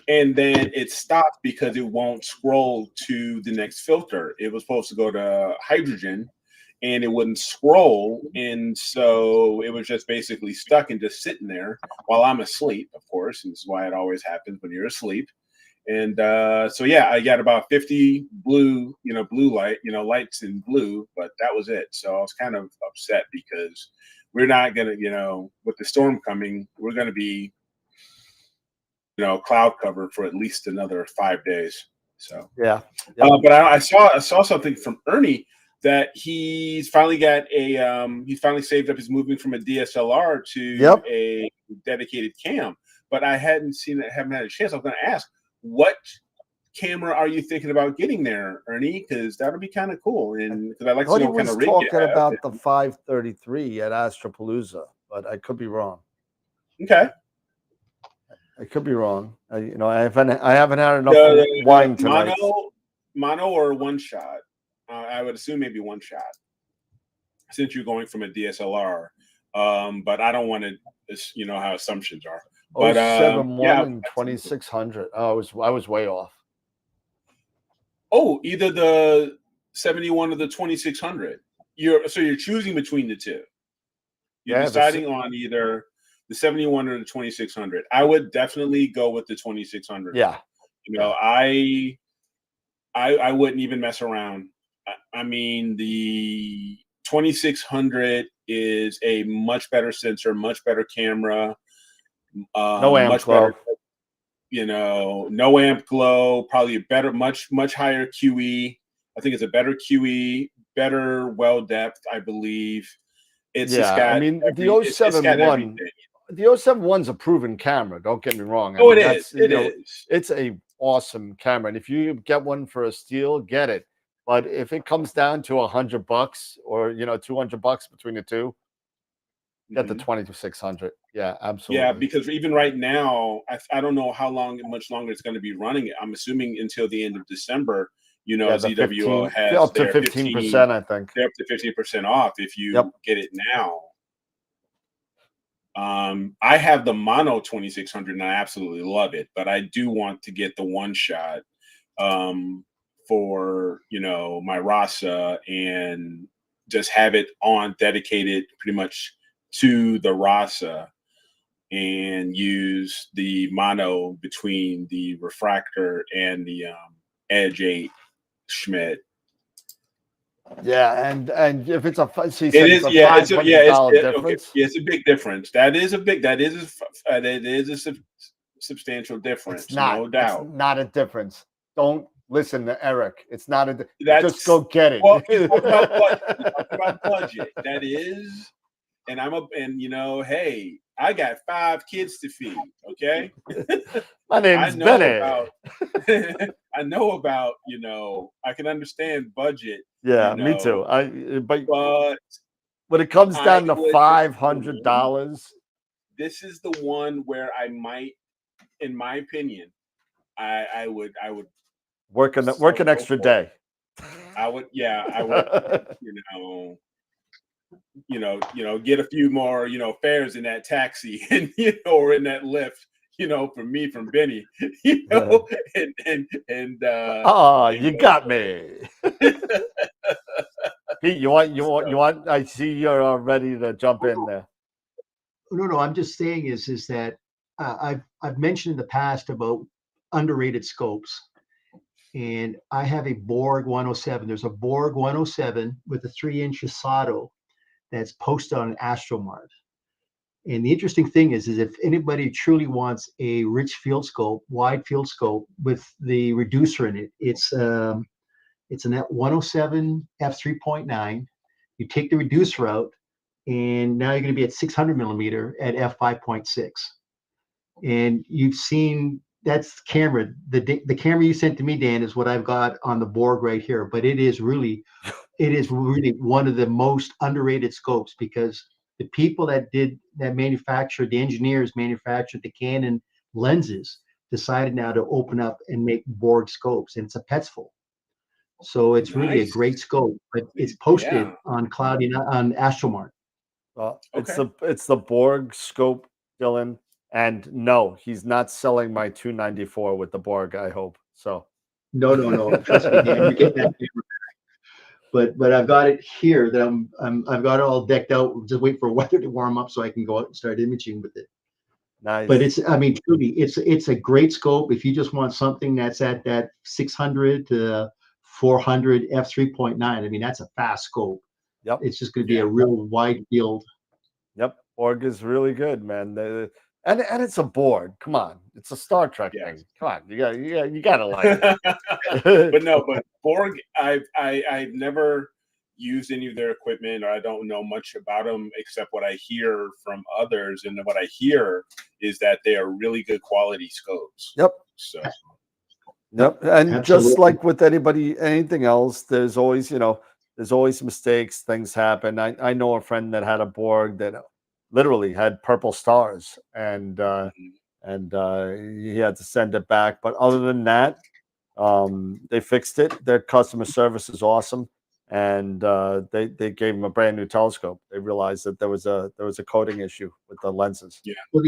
and then it stopped because it won't scroll to the next filter. It was supposed to go to hydrogen, and it wouldn't scroll, and so it was just basically stuck and just sitting there while I'm asleep, of course, and this is why it always happens when you're asleep. And so I got about 50 blue lights in blue, but that was it. So I was kind of upset because we're not gonna, with the storm coming, we're gonna be cloud cover for at least another 5 days. So but I saw something from Ernie that he's finally got he's finally saved up his moving from a DSLR to a dedicated cam. But I hadn't seen it, haven't had a chance. I was going to ask, what camera are you thinking about getting there, Ernie? Because that would be kind of cool. And because I like to know what kind of rig you have. Talking about the 533 at Astropalooza, but I could be wrong. Okay. I could be wrong. I haven't had enough wine tonight. Mono or one shot? I would assume maybe one shot, since you're going from a DSLR. But I don't want to, how assumptions are. But 071 and 2600. Oh, I was way off. Oh, either the 71 or the 2600. You're choosing between the two. You're deciding on either the 71 or the 2600. I would definitely go with the 2600. Yeah. You know, I wouldn't even mess around. I mean, the 2600 is a much better sensor, much better camera, No amp much glow. better, you know, no amp glow, probably a better, much higher QE. I think it's a better QE, better well depth, I believe. It's just got I mean, it's got everything. the 071's a proven camera. Don't get me wrong. I Oh, mean, it is. It is. It's a awesome camera, and if you get one for a steal, get it. But if it comes down to $100 or $200 between the two, get the 2600. Yeah, absolutely. Yeah, because even right now, I don't know much longer it's going to be running. I'm assuming until the end of December. You know, ZWO has up to 15%. I think they're up to 15% off if you get it now. I have the mono 2600 and I absolutely love it, but I do want to get the one shot for my Rasa and just have it on dedicated pretty much to the Rasa and use the mono between the refractor and the Edge 8 Schmidt. Yeah, and if it's a difference. It's a big difference. That is a substantial difference. It's not, no doubt. It's not a difference. Don't listen to Eric. It's not a. Just go get it. Well, we talk about budget. That is, and hey, I got 5 kids to feed. Okay, my name's Benny. I know about I can understand budget. Yeah, me too. But when it comes down to $500, this is the one where I might, in my opinion, I would work an extra day. I would get a few more fares in that taxi and or in that Lyft. From me, from Benny, you got me. Pete, you want? I see you're ready to jump in there. No. I'm just saying is that I've mentioned in the past about underrated scopes, and I have a Borg 107. There's a Borg 107 with a 3-inch Sato that's posted on AstroWorld. And the interesting thing is if anybody truly wants a rich field scope, wide field scope with the reducer in it, it's an 107 f3.9. You take the reducer out, and now you're going to be at 600 millimeter at f5.6. And you've seen that's camera. The camera you sent to me, Dan, is what I've got on the Borg right here. But it is really one of the most underrated scopes, because the people that manufactured, the engineers manufactured the Canon lenses, decided now to open up and make Borg scopes, and it's a Petzl. So it's really a great scope, but it's posted on AstroMart. Well, it's the Borg scope, Dylan, and no, he's not selling my 294 with the Borg. I hope so. No. Trust me, Dan, you're getting that camera back. But I've got it here that I've got it all decked out. Just wait for weather to warm up so I can go out and start imaging with it. Nice. But truly, it's a great scope if you just want something that's at that 600 to 400 f3.9. I mean, that's a fast scope. Yep. It's just going to be a real wide field. Yep. Borg is really good, man. And it's a Borg. Come on, it's a Star Trek thing. Come on, you gotta like it. but Borg, I've never used any of their equipment, or I don't know much about them except what I hear from others. And what I hear is that they are really good quality scopes. Yep. So. Yep. And absolutely. Just like with anything else, there's always mistakes. Things happen. I know a friend that had a Borg that literally had purple stars, and he had to send it back. But other than that, they fixed it. Their customer service is awesome, and they gave him a brand new telescope. They realized that there was a coating issue with the lenses. Yeah. Well,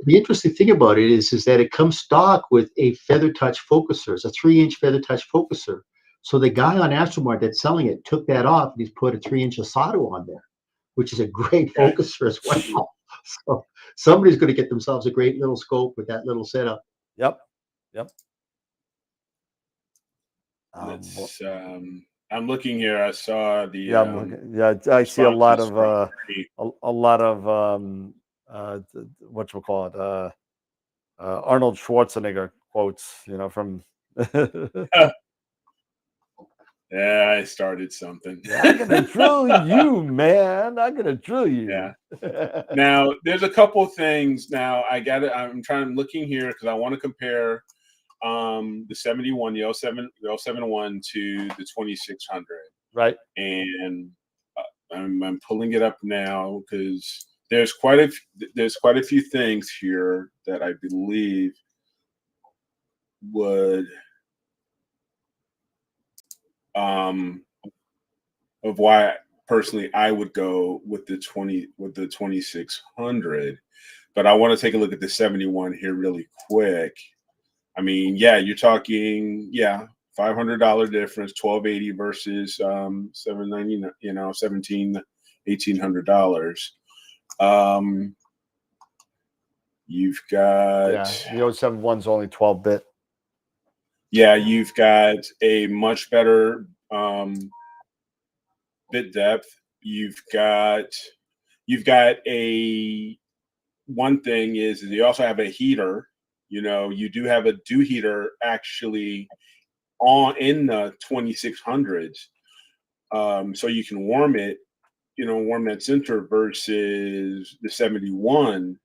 the interesting thing about it is that it comes stock with a feather touch focuser. It's a 3-inch feather touch focuser. So the guy on AstroMart that's selling it took that off, and he's put a 3-inch Sato on there. which is a great Okay. focuser as well. So somebody's going to get themselves a great little scope with that little setup. Yep. Yep. Let's I'm looking here. I saw the yeah, I'm looking, yeah, I see a lot responses of from Ernie. a lot of what you call it, Arnold Schwarzenegger quotes, you know, from Yeah, I started something. I'm gonna drill you, man. I'm gonna drill you. Yeah. Now, there's a couple things. Now, I'm looking here because I want to compare the 71, the 071 to the 2600. Right. And I'm pulling it up now because there's quite a few things here that I believe would of why personally I would go with the 2600. But I want to take a look at the 71 here really quick. I mean, yeah, you're talking, $500 difference, 1280 versus 790, you know, $1,800. You've got the 071's only 12-bit. Yeah, you've got a much better bit depth. You've got a one thing is you also have a heater. You know, you do have a dew heater actually in the 2600s, so you can warm it. You know, warm that center versus the 71.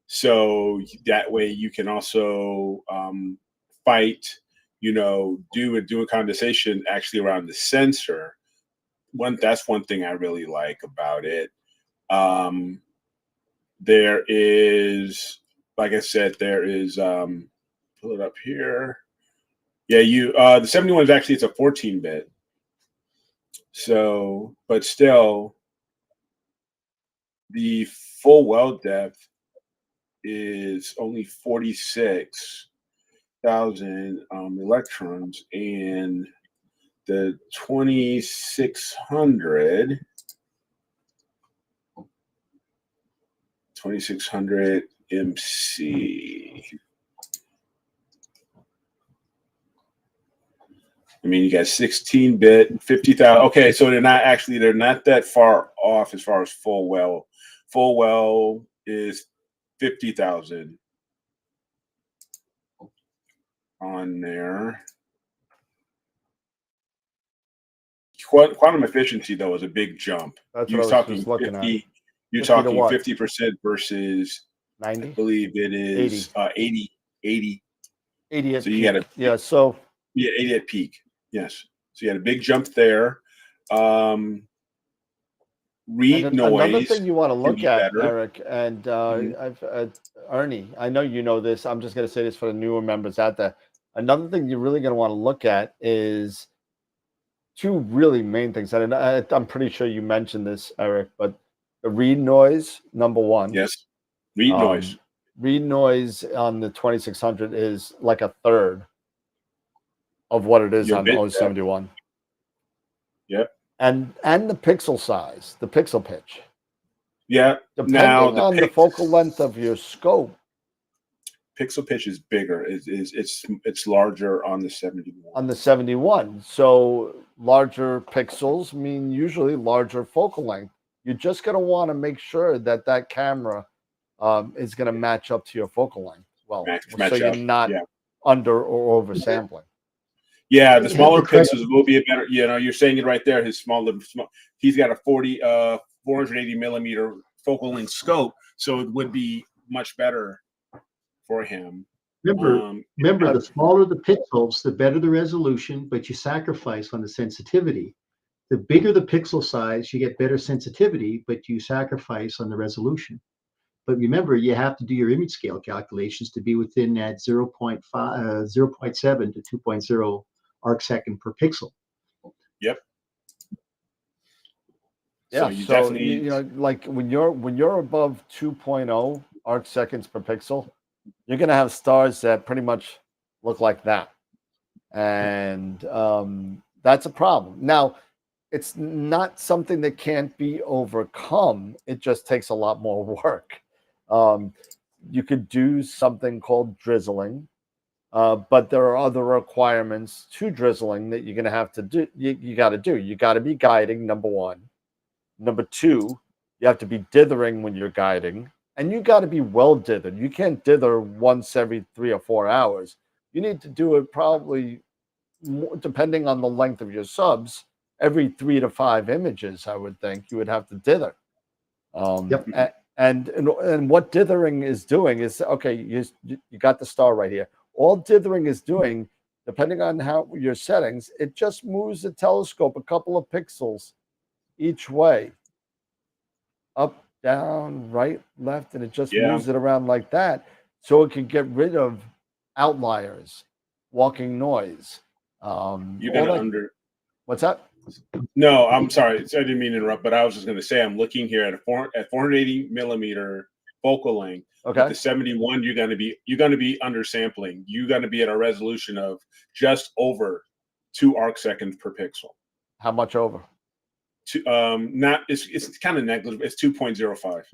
So that way you can also fight. You know, do a condensation actually around the sensor. That's one thing I really like about it. There is, like I said, there is pull it up here. Yeah, the 71 is actually, it's a 14-bit. So, but still the full well depth is only 46,000 electrons, and the 2600 MC. I mean, you got 16-bit, 50,000. Okay, so they're not that far off as far as full well. Full well is 50,000 on there. Quantum efficiency, though, is a big jump. That's You're what I was just looking 50, at. You're 50 to talking what? 50% versus 90? I believe it is 80. 80 at So you peak. got Yeah, so 80 at peak. Yes. So you had a big jump there. Read noise. Another thing you want to look at, better. Eric, and Ernie, I know you know this. I'm just going to say this for the newer members out there. Another thing you're really going to want to look at is two really main things. And I'm pretty sure you mentioned this, Eric, but the read noise, number one. Yes. Read noise. Read noise on the 2600 is like a third of what it is on the 071. Yep. And the pixel size, the pixel pitch. Yeah. Depending on the focal length of your scope, pixel pitch is bigger. It's larger on the 71. On the 71. So larger pixels mean usually larger focal length. You're just going to want to make sure that camera is going to match up to your focal length. Well, so you're not under or over sampling. Yeah, the smaller pixels will be a better. You know, you're saying it right there. He's got a 480 millimeter focal length scope, so it would be much better for him. Remember, the smaller the pixels, the better the resolution, but you sacrifice on the sensitivity. The bigger the pixel size, you get better sensitivity, but you sacrifice on the resolution. But remember, you have to do your image scale calculations to be within that 0.7 to 2.0 arc second per pixel. Yep. Yeah, so you know, like when you're above 2.0 arc seconds per pixel, you're going to have stars that pretty much look like that. And that's a problem. Now, it's not something that can't be overcome. It just takes a lot more work. Um, you could do something called drizzling, but there are other requirements to drizzling that you're going to have to do. You got to do. You got to be guiding, number one. Number two, you have to be dithering when you're guiding, and you got to be well dithered. You can't dither once every 3 or 4 hours. You need to do it probably, depending on the length of your subs, every 3 to 5 images. I would think you would have to dither. Yep. And what dithering is doing is, okay, you got the star right here. All dithering is doing, depending on how your settings, it just moves the telescope a couple of pixels each way, up, down, right, left, and it just moves it around like that, so it can get rid of outliers, walking noise. You got to What's that? No, I'm sorry. I didn't mean to interrupt, but I was just going to say I'm looking here at 480 millimeter focal length. Okay. With the 71, you're going to be undersampling. You're going to be at a resolution of just over 2 arc seconds per pixel. How much over? It's kind of negligible. It's 2.05.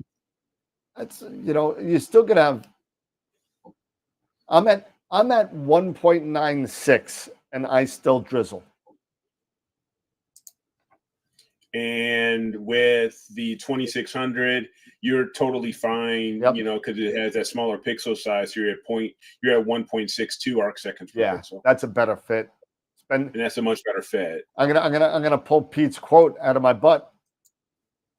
That's, you're still gonna have. I'm at 1.96 and I still drizzle. And with the 2600, you're totally fine. Yep. Because it has that smaller pixel size. You're at 1.62 arc seconds per pixel. That's a better fit. And that's a much better fit. I'm gonna pull Pete's quote out of my butt.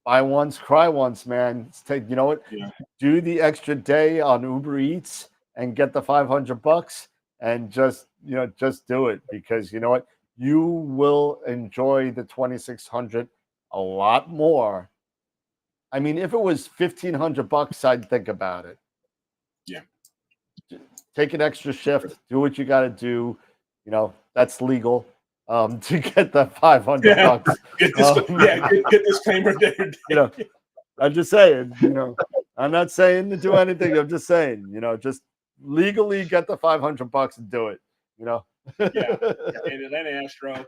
Buy once, cry once, man. You know what? Yeah. Do the extra day on Uber Eats and get the $500 and just do it, because you know what? You will enjoy the 2600 a lot more. I mean, if it was $1,500, I'd think about it. Yeah. Take an extra shift, do what you got to do. That's legal. To get that $500. Get disclaimer there. I'm just saying, I'm not saying to do anything. I'm just saying, just legally get the $500 and do it, Yeah. And Atlanta Astro,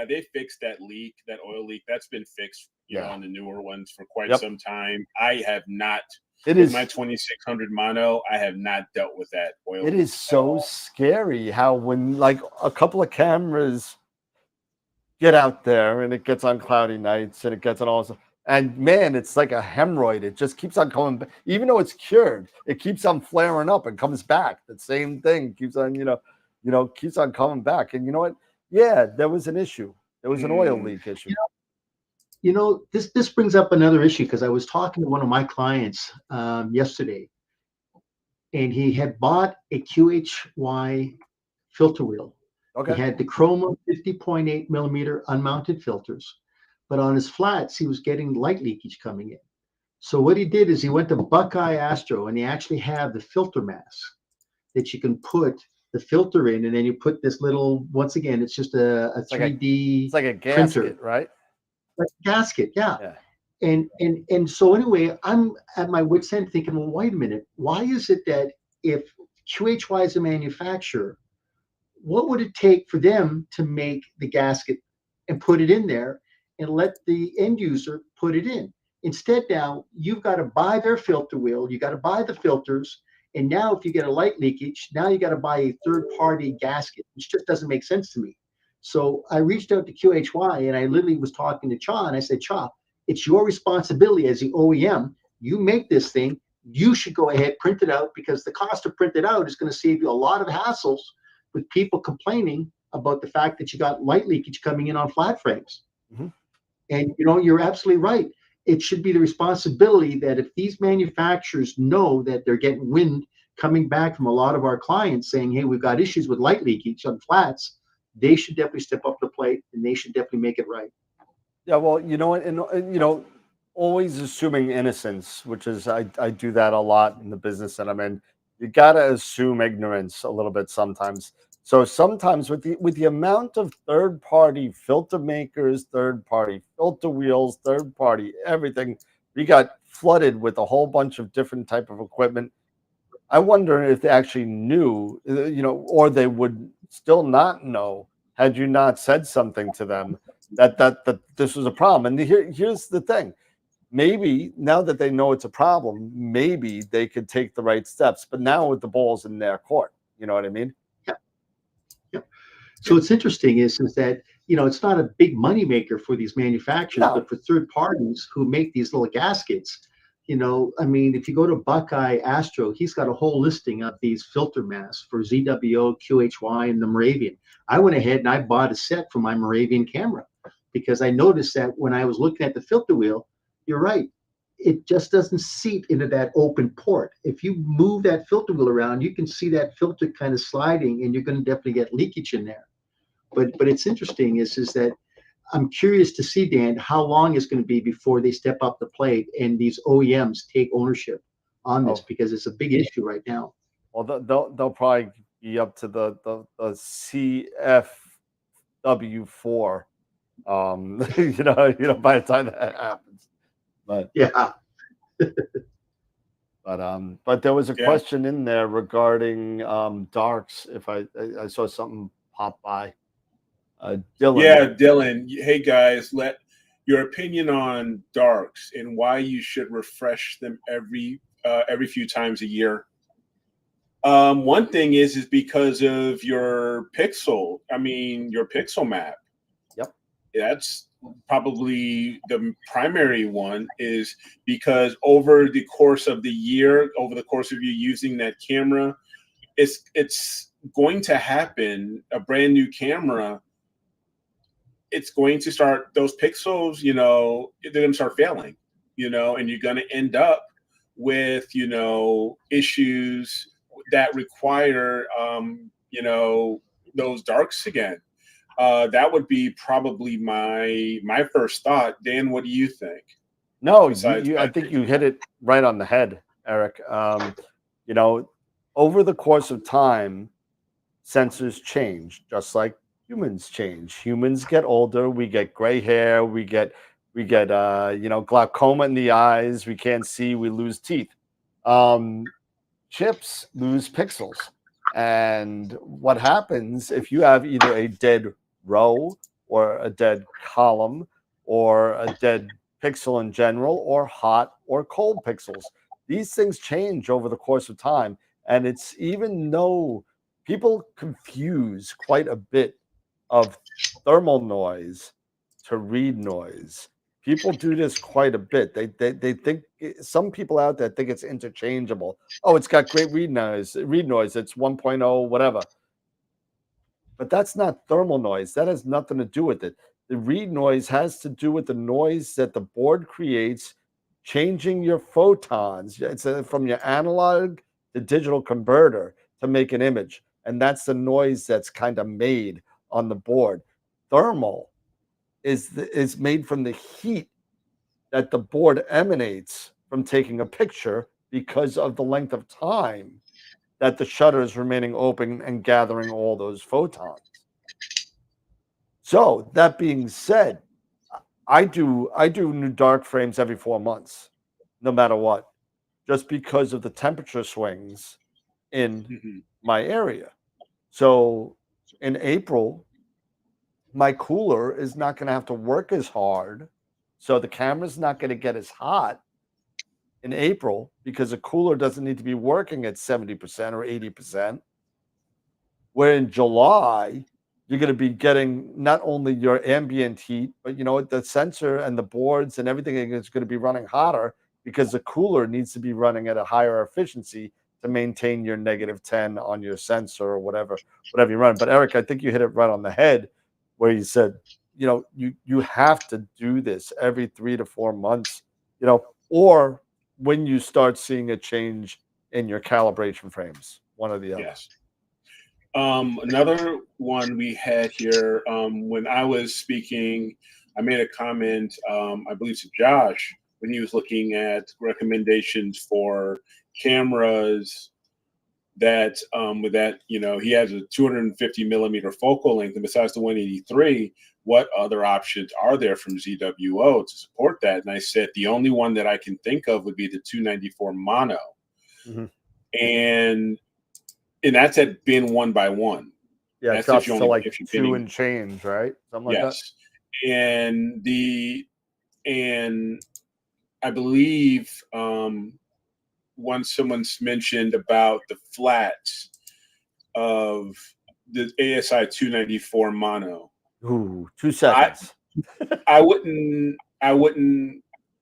they fixed that leak, that oil leak. That's been fixed, on the newer ones for quite some time. I have not. With my 2600 mono, I have not dealt with that oil. It is so scary how when like a couple of cameras get out there and it gets on cloudy nights and it gets on all, and man, it's like a hemorrhoid. It just keeps on coming back. Even though it's cured, it keeps on flaring up and comes back. The same thing keeps on, keeps on coming back. And you know what? Yeah, there was an issue. There was an oil leak issue. This brings up another issue, because I was talking to one of my clients yesterday, and he had bought a QHY filter wheel. Okay. He had the Chroma 50.8 millimeter unmounted filters, but on his flats, he was getting light leakage coming in. So what he did is he went to Buckeye Astro, and they actually have the filter mask that you can put the filter in, and then you put this little, once again, it's just a 3D it's like a gasket, printer. right? Like a gasket, yeah. And so anyway, I'm at my wit's end thinking, well, wait a minute. Why is it that if QHY is a manufacturer, what would it take for them to make the gasket and put it in there and let the end user put it in? Instead, now you've got to buy their filter wheel, you got to buy the filters, and now if you get a light leakage, now you got to buy a third-party gasket, which just doesn't make sense to me. So I reached out to QHY, and I literally was talking to Cha, and I said, Cha, it's your responsibility as the OEM. You make this thing. You should go ahead, print it out, because the cost to print it out is going to save you a lot of hassles with people complaining about the fact that you got light leakage coming in on flat frames. Mm-hmm. And, you're absolutely right. It should be the responsibility that if these manufacturers know that they're getting wind coming back from a lot of our clients saying, hey, we've got issues with light leakage on flats, they should definitely step up to the plate, and they should definitely make it right. Yeah, well, and always assuming innocence, which is I do that a lot in the business that I'm in. You gotta assume ignorance a little bit sometimes. So sometimes with the amount of third-party filter makers, third-party filter wheels, third-party everything, we got flooded with a whole bunch of different type of equipment. I wonder if they actually knew, or they would still not know had you not said something to them that this was a problem. And here's the thing. Maybe now that they know it's a problem, maybe they could take the right steps. But now with the balls in their court, you know what I mean? So what's interesting is that it's not a big money maker for these manufacturers, No. but for third parties who make these little gaskets. I mean, if you go to Buckeye Astro, he's got a whole listing of these filter masks for ZWO, QHY, and the Moravian. I went ahead and I bought a set for my Moravian camera because I noticed that when I was looking at the filter wheel, you're right, it just doesn't seat into that open port. If you move that filter wheel around, you can see that filter kind of sliding, and you're going to definitely get leakage in there. But it's interesting is that I'm curious to see, Dan, how long it's going to be before they step up the plate and these OEMs take ownership on this, because it's a big issue right now. Well, they'll probably be up to the CFW4, by the time that happens. But yeah. But there was a question in there regarding darks. If I saw something pop by. Dylan. Yeah, Dylan. Hey guys, let your opinion on darks and why you should refresh them every few times a year. One thing is because of your pixel. I mean, your pixel map. Yep. That's probably the primary one, is because over the course of the year, over the course of you using that camera, it's going to happen. A brand new camera, it's going to start, those pixels, they're going to start failing, and you're going to end up with, issues that require, those darks again. That would be probably my first thought. Dan, what do you think? No, I think you hit it right on the head, Eric. Over the course of time, sensors change, just like humans change. Humans get older, we get gray hair, we get glaucoma in the eyes, we can't see, we lose teeth. Chips lose pixels. And what happens if you have either a dead row or a dead column or a dead pixel in general, or hot or cold pixels? These things change over the course of time. And it's, even though people confuse quite a bit of thermal noise to read noise. People do this quite a bit. They think, some people out there think it's interchangeable. Oh, it's got great read noise. It's 1.0 whatever. But that's not thermal noise. That has nothing to do with it. The read noise has to do with the noise that the board creates, changing your photons. It's from your analog to digital converter to make an image. And that's the noise that's kind of made on the board. Thermal is made from the heat that the board emanates from taking a picture, because of the length of time that the shutter is remaining open and gathering all those photons. So that being said, I do new dark frames every 4 months, no matter what, just because of the temperature swings in my area. So in April, my cooler is not going to have to work as hard. So the camera's not going to get as hot in April, because a cooler doesn't need to be working at 70% or 80%. Where in July, you're going to be getting not only your ambient heat, but the sensor and the boards and everything is going to be running hotter, because the cooler needs to be running at a higher efficiency to maintain your -10 on your sensor or whatever you run. But Eric, I think you hit it right on the head, where you said, you have to do this every 3 to 4 months, or when you start seeing a change in your calibration frames, one or the other. Yes. Another one we had here, when I was speaking, I made a comment, I believe to Josh, when he was looking at recommendations for cameras that, with that, he has a 250 millimeter focal length, and besides the 183, what other options are there from ZWO to support that? And I said, the only one that I can think of would be the 294 mono. And that's at bin 1 by 1. Yeah, that's it drops to like 2 and change, right? Something like that. and I believe once someone's mentioned about the flats of the ASI 294 mono. Ooh, 2 seconds. I wouldn't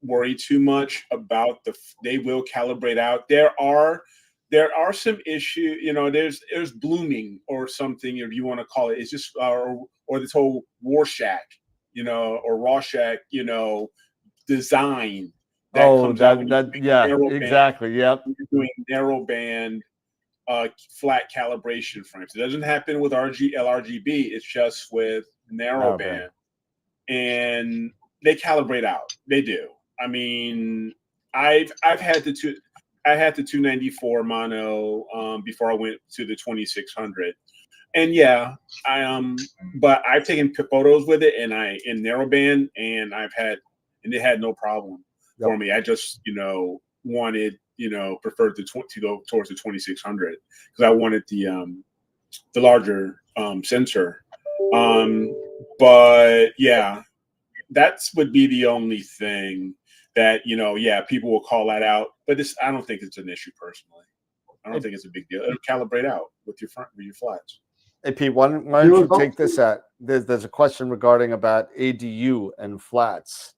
worry too much about they will calibrate out. There are some issue, there's blooming or something, if you want to call it. It's just or this whole Rorschach, or Rorschach, design that comes out when you're doing narrow exactly. band, Yep. when you're doing narrow band flat calibration frames. It doesn't happen with LRGB. It's just with narrow band. And they calibrate out. They do. I mean, I've had the 294 mono before I went to the 2600, and yeah, but I've taken photos with it, and in narrowband, and it had no problem for me. I just wanted preferred to go towards the 2600 because I wanted the larger sensor. But yeah, that would be the only thing that people will call that out. But I don't think it's an issue personally. I don't think it's a big deal. It'll calibrate out with your flats. Hey Pete, why don't you take this at? There's a question regarding about ADU and flats.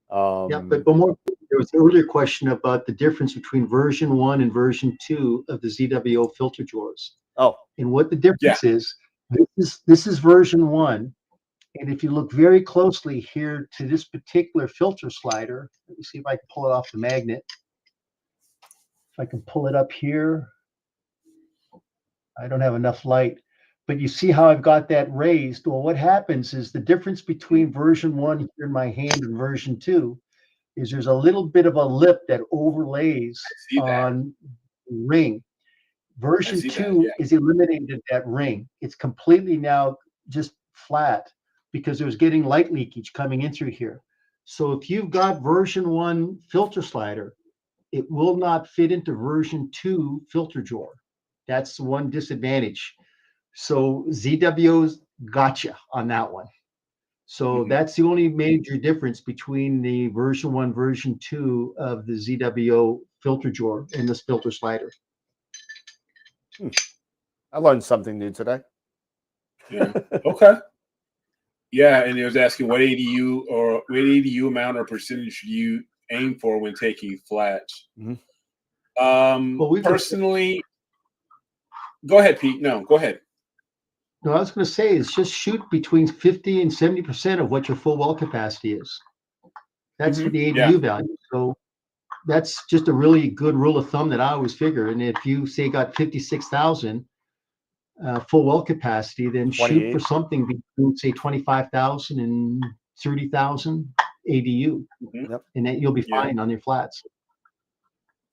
But more, there was an earlier question about the difference between version 1 and version 2 of the ZWO filter drawers. Oh, and what the difference is. This is version 1. And if you look very closely here to this particular filter slider, let me see if I can pull it off the magnet. If I can pull it up here, I don't have enough light, but you see how I've got that raised. Well, what happens is the difference between version 1 here in my hand and version 2 is there's a little bit of a lip that overlays on the ring. Version 2 is eliminated that ring. It's completely now just flat because it was getting light leakage coming in through here. So if you've got version 1 filter slider, it will not fit into version 2 filter drawer. That's one disadvantage. So ZWO's gotcha on that one. So that's the only major difference between the version 1, version 2 of the ZWO filter drawer and this filter slider. I learned something new today. Yeah. Okay. Yeah, and it was asking what ADU amount or percentage do you aim for when taking flats? Personally, go ahead, Pete. No, go ahead. No, I was going to say is just shoot between 50 and 70% of what your full well capacity is. That's the ADU value. So that's just a really good rule of thumb that I always figure. And if you say got 56,000 full well capacity, then shoot for something between say 25,000 and 30,000 ADU, and then you'll be fine on your flats.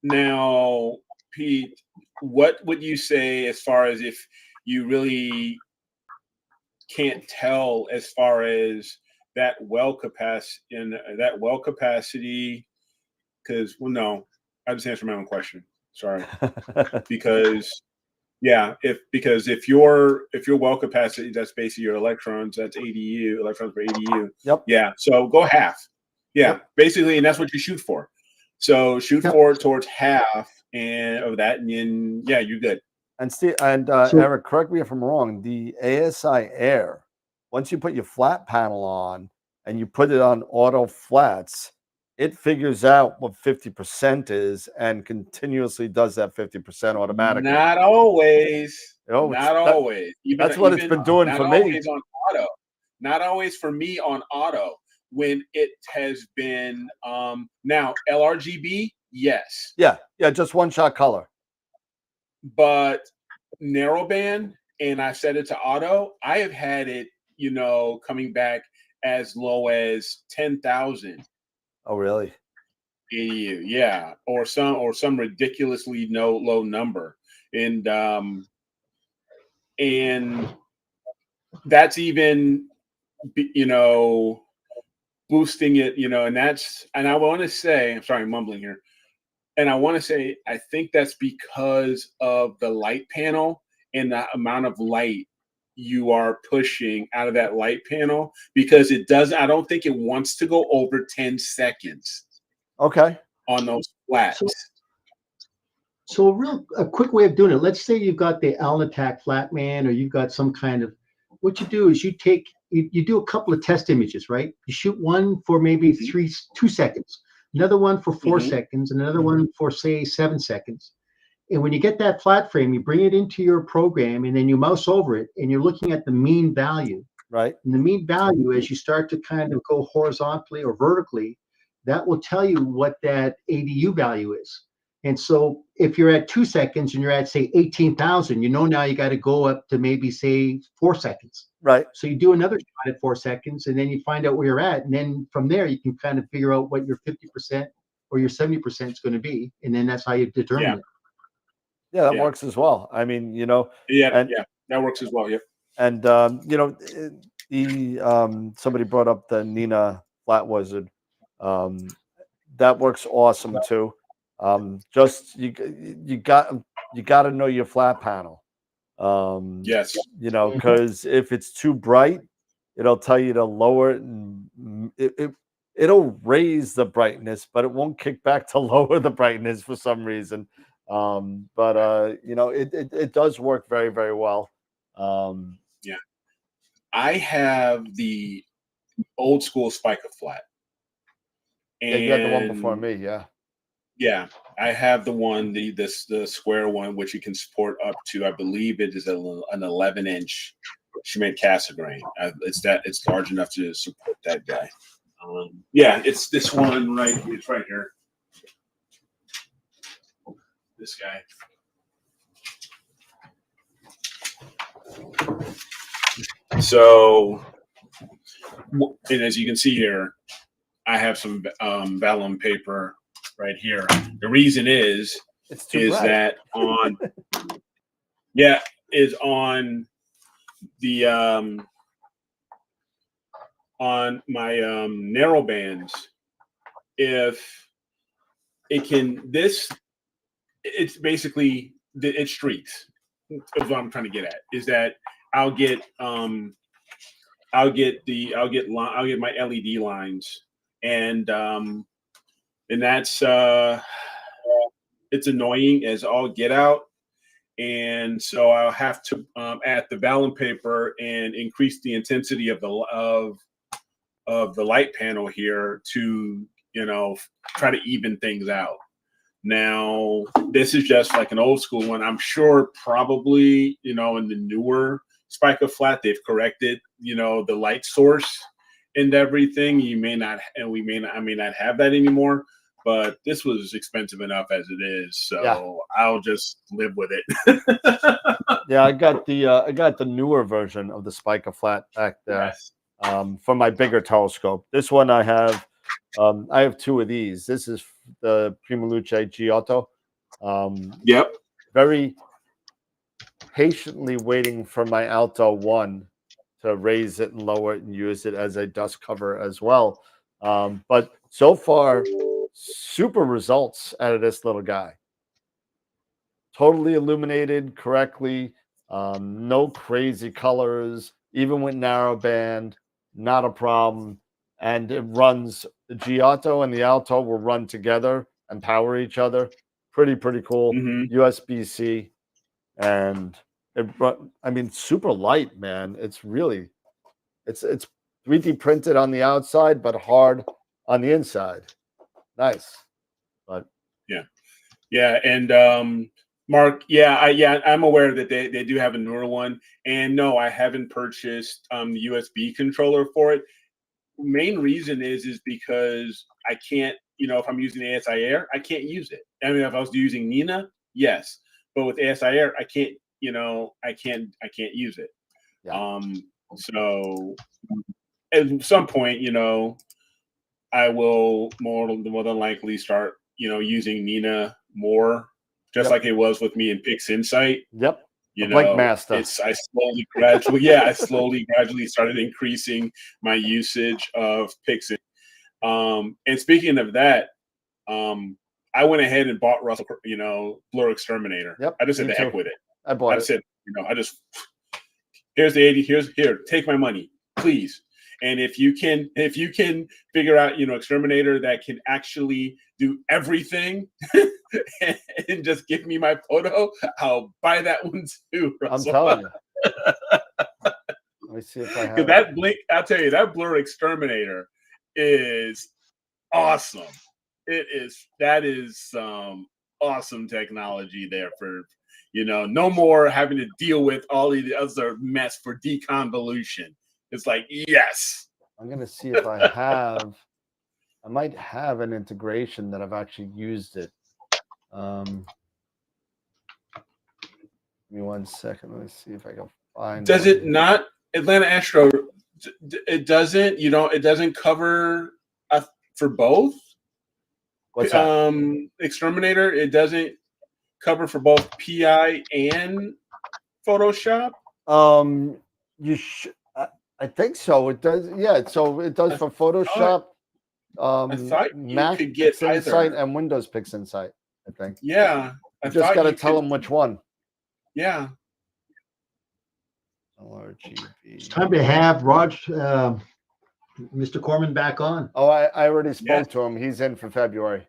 Now, Pete, what would you say as far as if you really can't tell as far as that well capacity? Because no, I just answered my own question. Sorry, because if your well capacity, that's basically your electrons, that's ADU, electrons per ADU. Yeah, so go half. Basically, and that's what you shoot for. So shoot for towards half of that, and then you're good. And Steve and Eric, correct me if I'm wrong. The ASI Air, once you put your flat panel on and you put it on auto flats, it figures out what 50% is and continuously does that 50% automatically. Not always. Not always. That's what it's been doing for me. Not always on auto. Not always for me on auto. When it has been now LRGB, yes. Yeah, just one shot color. But narrowband, and I set it to auto, I have had it, coming back as low as 10,000. Oh, really? ADU, yeah, or some ridiculously low number, and that's even boosting it, and I want to say, I'm sorry, I'm mumbling here. And I want to say, I think that's because of the light panel and the amount of light you are pushing out of that light panel, because it does. I don't think it wants to go over 10 seconds. Okay. On those flats. So a quick way of doing it. Let's say you've got the Alnitak Flatman, or you've got some kind of. What you do is you do a couple of test images, right? You shoot one for maybe 2 seconds, another one for 4 seconds, and another one for say 7 seconds. And when you get that flat frame, you bring it into your program, and then you mouse over it, and you're looking at the mean value. Right. And the mean value, as you start to kind of go horizontally or vertically, that will tell you what that ADU value is. And so if you're at 2 seconds and you're at, say, 18,000, now you got to go up to maybe, say, 4 seconds. Right. So you do another shot at 4 seconds, and then you find out where you're at. And then from there, you can kind of figure out what your 50% or your 70% is going to be. And then that's how you determine it. Yeah, that works as well. I mean, that works as well. Yeah. And somebody brought up the Nina Flat Wizard. That works awesome too. Just you got to know your flat panel. Yes. Because if it's too bright, it'll tell you to lower it, and it'll raise the brightness, but it won't kick back to lower the brightness for some reason. It does work very, very well. Yeah. I have the old school Spica Flat. And you had the one before me, yeah. Yeah, I have the one, the square one, which you can support up to, I believe it is an 11-inch Schmidt Cassegrain. It's large enough to support that guy. It's this one right. It's right here. This guy. So, and as you can see here, I have some vellum paper right here. The reason is that on the on my narrow bands, if it can it's basically it's streaks. Is what I'm trying to get at, is that I'll get my LED lines, and that's it's annoying as all get out, and so I'll have to add the vellum paper and increase the intensity of the light panel here to try to even things out. Now, this is just like an old school one. I'm sure probably, in the newer Spica Flat, they've corrected, the light source and everything. We may not have that anymore, but this was expensive enough as it is. So I'll just live with it. Yeah, I got the newer version of the Spica Flat back there. Yes. For my bigger telescope. This one I have 2 of these. This is the Prima Luce Giotto. Yep. Very patiently waiting for my Alto 1 to raise it and lower it and use it as a dust cover as well. But so far, super results out of this little guy. Totally illuminated correctly. No crazy colors, even with narrow band, not a problem. And it runs, the Giotto and the Alto will run together and power each other. Pretty cool. USB-C. And super light, man. It's really, it's 3D printed on the outside, but hard on the inside. Nice. But yeah. And Mark, I'm aware that they do have a newer one. And no, I haven't purchased the USB controller for it. Main reason is because I can't, if I'm using the ASI Air, I can't use it. I mean, if I was using Nina, yes, but with ASI Air, I can't, I can't use it. Yeah. So at some point, I will more than likely start, using Nina more, just like it was with me in Pix Insight. Yep. Like Master. I slowly, gradually started increasing my usage of Pixie. And speaking of that, I went ahead and bought Russell, Blur Exterminator. Yep. I just said the heck with it. I bought it. Said, here's the 80. Here, take my money, please. And if you can figure out, exterminator that can actually do everything and just give me my photo, I'll buy that one too, Russell. I'm telling you. Let me see if I have Because that blink, I'll tell you, that blur exterminator is awesome. That is some awesome technology there for, no more having to deal with all of the other mess for deconvolution. It's like, yes. I'm going to see if I have, I might have an integration that I've actually used it. Give me 1 second. Let me see if I can find Does one it here. not, Atlanta Astro, it doesn't cover for both? What's that? Exterminator, it doesn't cover for both PI and Photoshop? You should. I think so. It does. Yeah. So it does for Photoshop, I thought you Mac could get PixInsight, either. and Windows PixInsight. I think. Yeah. You just got to tell them which one. Yeah. LRGB. It's time to have Mr. Corman back on. Oh, I already spoke to him. He's in for February.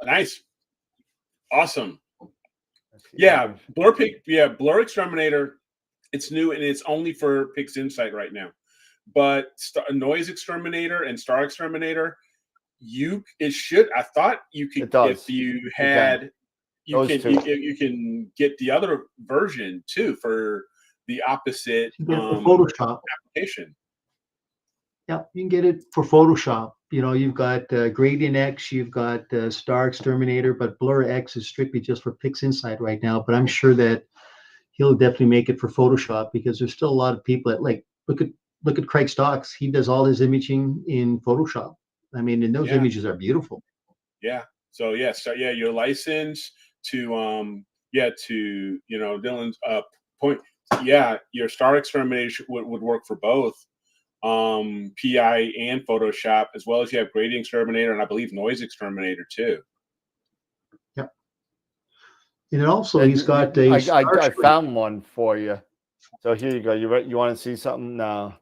Nice. Awesome. Yeah. Blur Exterminator. It's new and it's only for PixInsight right now. But Noise Exterminator and Star Exterminator, I thought you could, if you had, you can get the other version too for the opposite Photoshop application. Yeah, you can get it for Photoshop. You've got Gradient X, you've got Star Exterminator, but Blur X is strictly just for PixInsight right now. But I'm sure that he'll definitely make it for Photoshop because there's still a lot of people that look at Craig Stocks. He does all his imaging in Photoshop. I mean, and those images are beautiful. Yeah. So your license to Dylan's point. Yeah, your Star Exterminator would work for both PI and Photoshop, as well as you have Gradient Exterminator and I believe Noise Exterminator too. Yep. And also he's got I found one for you. So here you go. You want to see something now?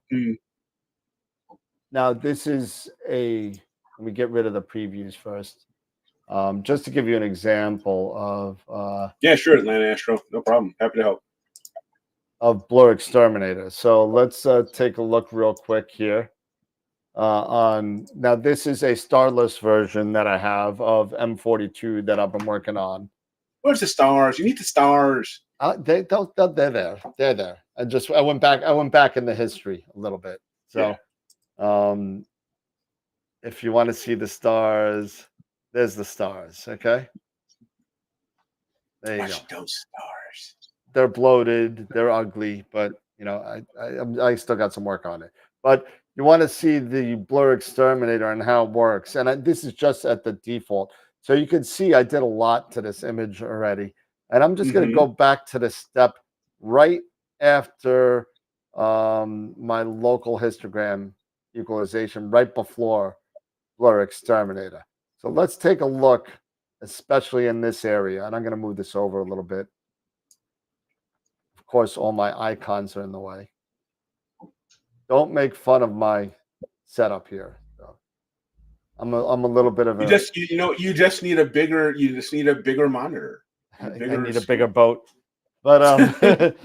Now this is let me get rid of the previews first. Just to give you an example of yeah, sure, Atlanta Astro, no problem, happy to help. Of Blur Exterminator. So let's take a look real quick here. Now this is a starless version that I have of M42 that I've been working on. Where's the stars? You need the stars. They're there. They're there. I went back in the history a little bit. So if you want to see the stars, there's the stars. Okay. There you go. Those stars. They're bloated. They're ugly, but I still got some work on it. But you want to see the Blur Exterminator and how it works. And this is just at the default. So you can see I did a lot to this image already. And I'm just going to go back to the step right after my local histogram equalization, right before Blur Exterminator. So let's take a look, especially in this area. And I'm going to move this over a little bit. Of course, all my icons are in the way. Don't make fun of my setup here. So I'm a little bit of a. You just need a bigger monitor. I need a bigger boat. But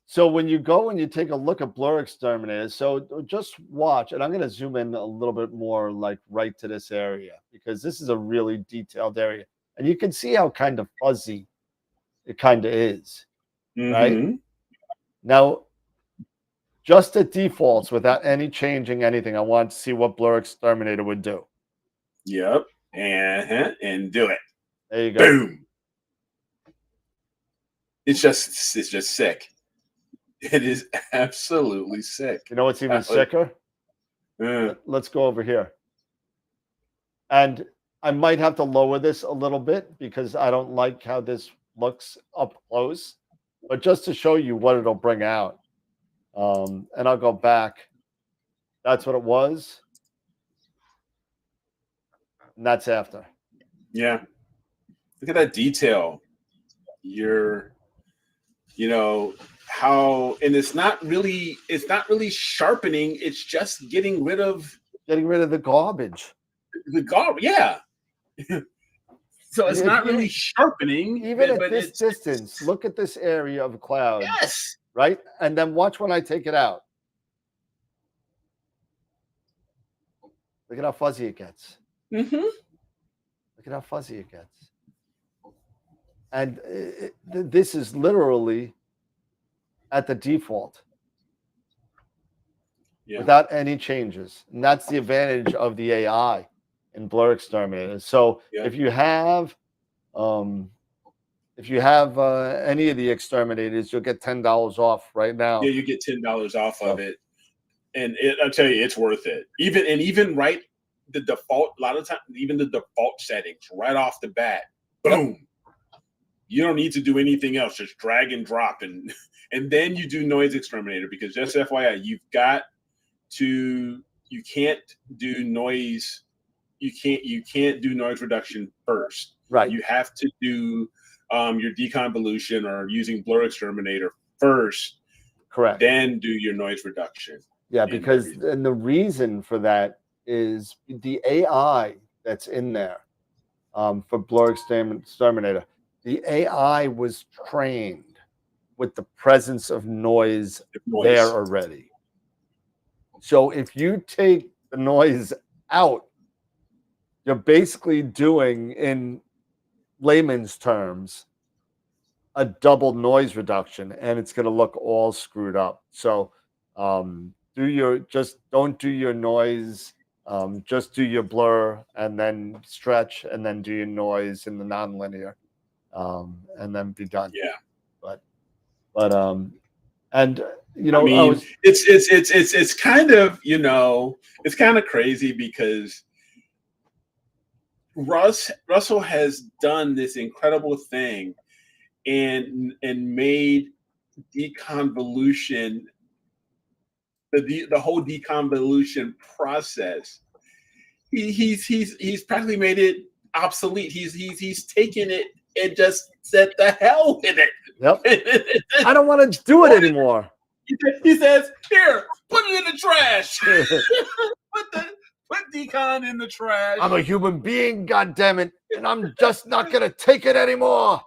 so when you go and you take a look at Blur Exterminator, so just watch, and I'm going to zoom in a little bit more, like right to this area, because this is a really detailed area, and you can see how kind of fuzzy it kind of is. Right now, just at defaults, without any changing anything, I want to see what Blur Exterminator would do. Yep, and do it. There you go. Boom. It's just sick. It is absolutely sick. You know what's even sicker? Let's go over here. And I might have to lower this a little bit because I don't like how this looks up close. But just to show you what it'll bring out. And I'll go back. That's what it was. And that's after. Yeah. Look at that detail. how, and it's not really sharpening. It's just getting rid of the garbage. the garbage. Yeah. So it's not really sharpening. Even but at this distance, look at this area of cloud. Yes. Right? And then watch when I take it out. Look at how fuzzy it gets. Mm-hmm. Look at how fuzzy it gets. And this is literally at the default. Yeah. Without any changes. And that's the advantage of the AI in Blur Exterminator. So if you have any of the exterminators, you'll get $10 off right now. Yeah, you get $10 off of it. And I'll tell you, it's worth it. Even right, the default, a lot of times, even the default settings right off the bat, boom. You don't need to do anything else. Just drag and drop, and then you do noise exterminator, because just FYI, you can't do noise. You can't do noise reduction first. Right. You have to do your deconvolution or using Blur Exterminator first. Correct. Then do your noise reduction. Yeah, because and the reason for that is the AI that's in there for Blur Exterminator. The AI was trained with the presence of noise there already. So if you take the noise out, you're basically doing, in layman's terms, a double noise reduction, and it's going to look all screwed up. So don't do your noise, just do your blur, and then stretch, and then do your noise in the nonlinear, and then be done. Yeah. But and you know, I mean, it's kind of, you know, it's kind of crazy because Russell has done this incredible thing and made deconvolution, the whole deconvolution process. He's practically made it obsolete. He's taken it and just said the hell with it. Yep. I don't want to do it anymore. He says, "Here, put it in the trash. Put decon in the trash. I'm a human being, goddammit, and I'm just not gonna take it anymore."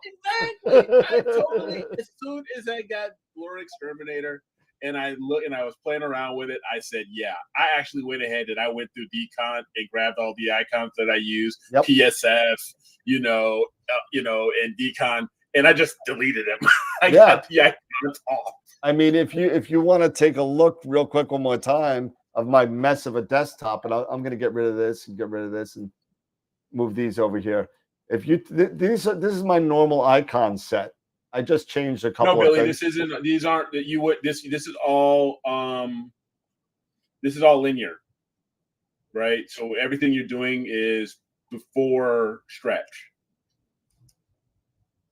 Exactly. As soon as I got Blur Exterminator and I was playing around with it, I said, "Yeah." I actually went ahead and I went through decon and grabbed all the icons that I use, PSF, and decon, and I just deleted them. I got the icons off. I mean, if you want to take a look real quick one more time of my mess of a desktop, and I'm going to get rid of this and move these over here. If you this is my normal icon set. I just changed a couple. No, Billy, of things. this isn't. These aren't. You would. This is all. This is all linear, right? So everything you're doing is before stretch.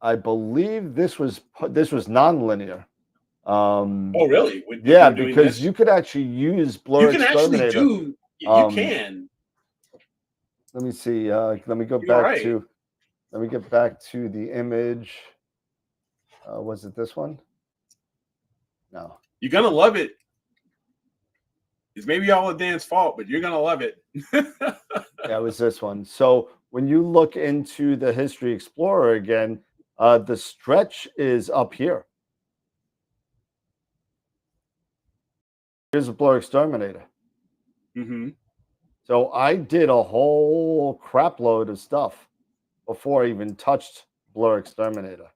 I believe this was nonlinear. Oh, really? Yeah, because you could actually use Blur Exterminator. You can. Let me see. Let me go back to. Let me get back to the image. Was it this one? No. You're gonna love it. It's maybe all Dan's fault, but you're gonna love it. Yeah, it was this one. So when you look into the History Explorer again, the stretch is up here. Here's a Blur Exterminator. Mm-hmm. So I did a whole crap load of stuff before I even touched Blur Exterminator.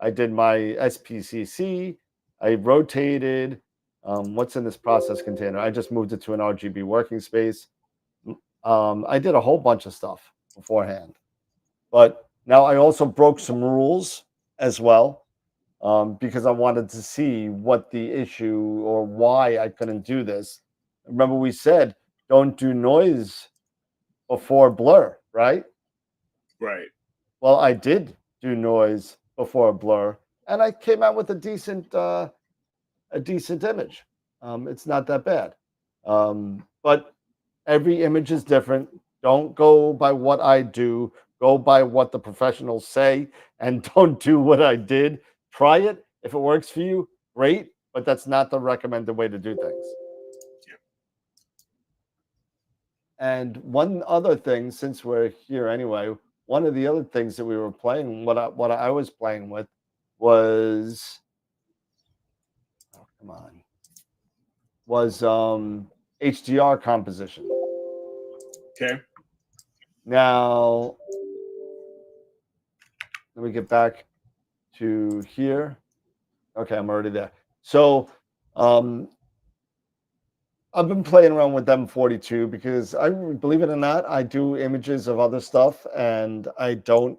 I did my SPCC. I rotated. What's in this process container? I just moved it to an RGB working space. I did a whole bunch of stuff beforehand. But now I also broke some rules as well. Because I wanted to see what the issue or why I couldn't do this. Remember, we said don't do noise before blur, right? Right. Well, I did do noise before blur, and I came out with a decent image. It's not that bad, but every image is different. Don't go by what I do. Go by what the professionals say, and don't do what I did. Try it. If it works for you, great, but that's not the recommended way to do things. And one other thing, since we're here anyway, one of the other things that we were playing, what I was playing with was, oh, come on, was HDR composition. Okay. Now, let me get back to here. Okay, I'm already there. So, I've been playing around with M42 because believe it or not, I do images of other stuff, and I don't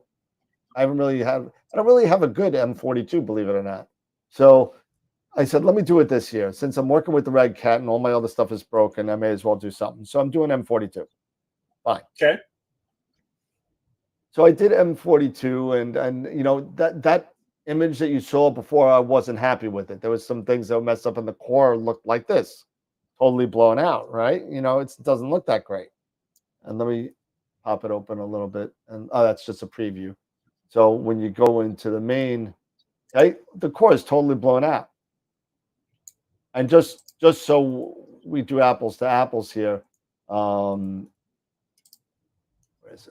really have a good M42, believe it or not. So I said, let me do it this year. Since I'm working with the Red Cat and all my other stuff is broken, I may as well do something. So I'm doing M42. Fine. Okay. So I did M42, and you know, that image that you saw before, I wasn't happy with it. There was some things that were messed up, and the core looked like this, totally blown out, right? You know, it doesn't look that great. And let me pop it open a little bit, and oh, that's just a preview. So when you go into the main, okay, the core is totally blown out. And just so we do apples to apples here, where is this?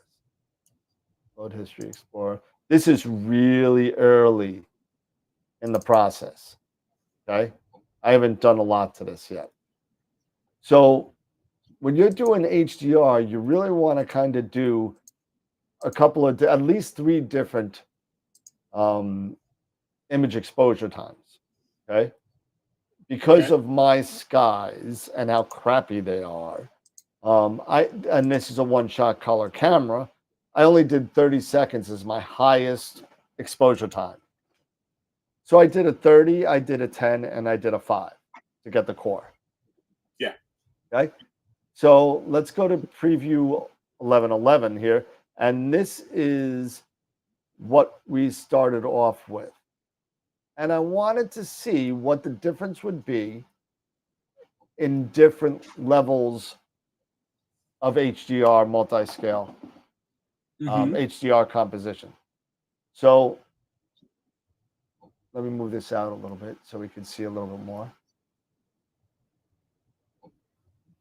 Load History Explorer. This is really early in the process. Okay, I haven't done a lot to this yet. So when you're doing HDR, you really want to kind of do a couple of, at least 3 different image exposure times. Okay, because of my skies and how crappy they are. And this is a one-shot color camera. I only did 30 seconds as my highest exposure time. So I did a 30, I did a 10, and I did a 5 to get the core. Yeah. Okay. So let's go to preview 1111 here. And this is what we started off with. And I wanted to see what the difference would be in different levels of HDR multi-scale, HDR composition. So let me move this out a little bit so we can see a little bit more.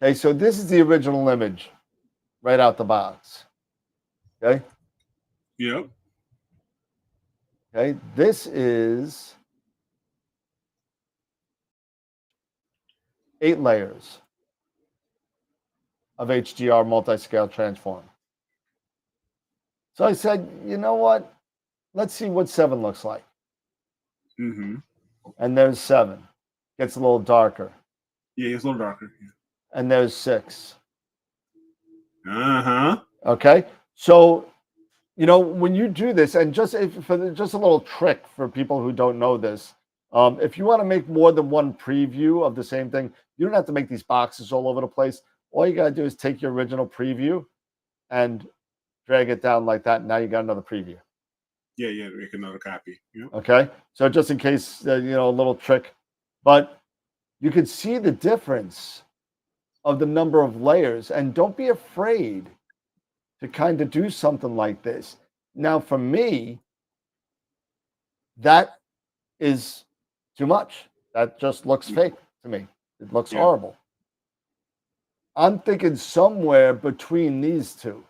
Okay, so this is the original image right out the box. Okay. Yep. Okay, this is 8 layers of HDR multi-scale transform. So I said, you know what? Let's see what 7 looks like. And there's 7. Gets a little darker. Yeah, it's a little darker. And there's 6. Uh-huh. Okay. So, you know, when you do this, and just a little trick for people who don't know this, if you want to make more than one preview of the same thing, you don't have to make these boxes all over the place. All you got to do is take your original preview and drag it down like that. And now you got another preview. Yeah, make another copy. Yep. Okay. So just in case, you know, a little trick, but you can see the difference of the number of layers, and don't be afraid to kind of do something like this. Now, for me, that is too much. That just looks fake to me. It looks horrible. I'm thinking somewhere between these two.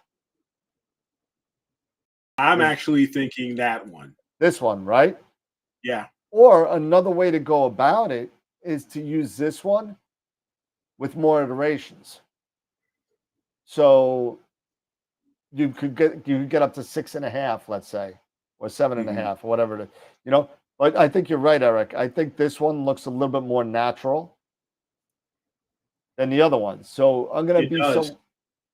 I'm actually thinking that one. This one, right? Yeah. Or another way to go about it is to use this one with more iterations. So you could get up to 6.5, let's say, or 7.5, or whatever it is, you know. But I think you're right, Eric. I think this one looks a little bit more natural than the other one. So I'm gonna you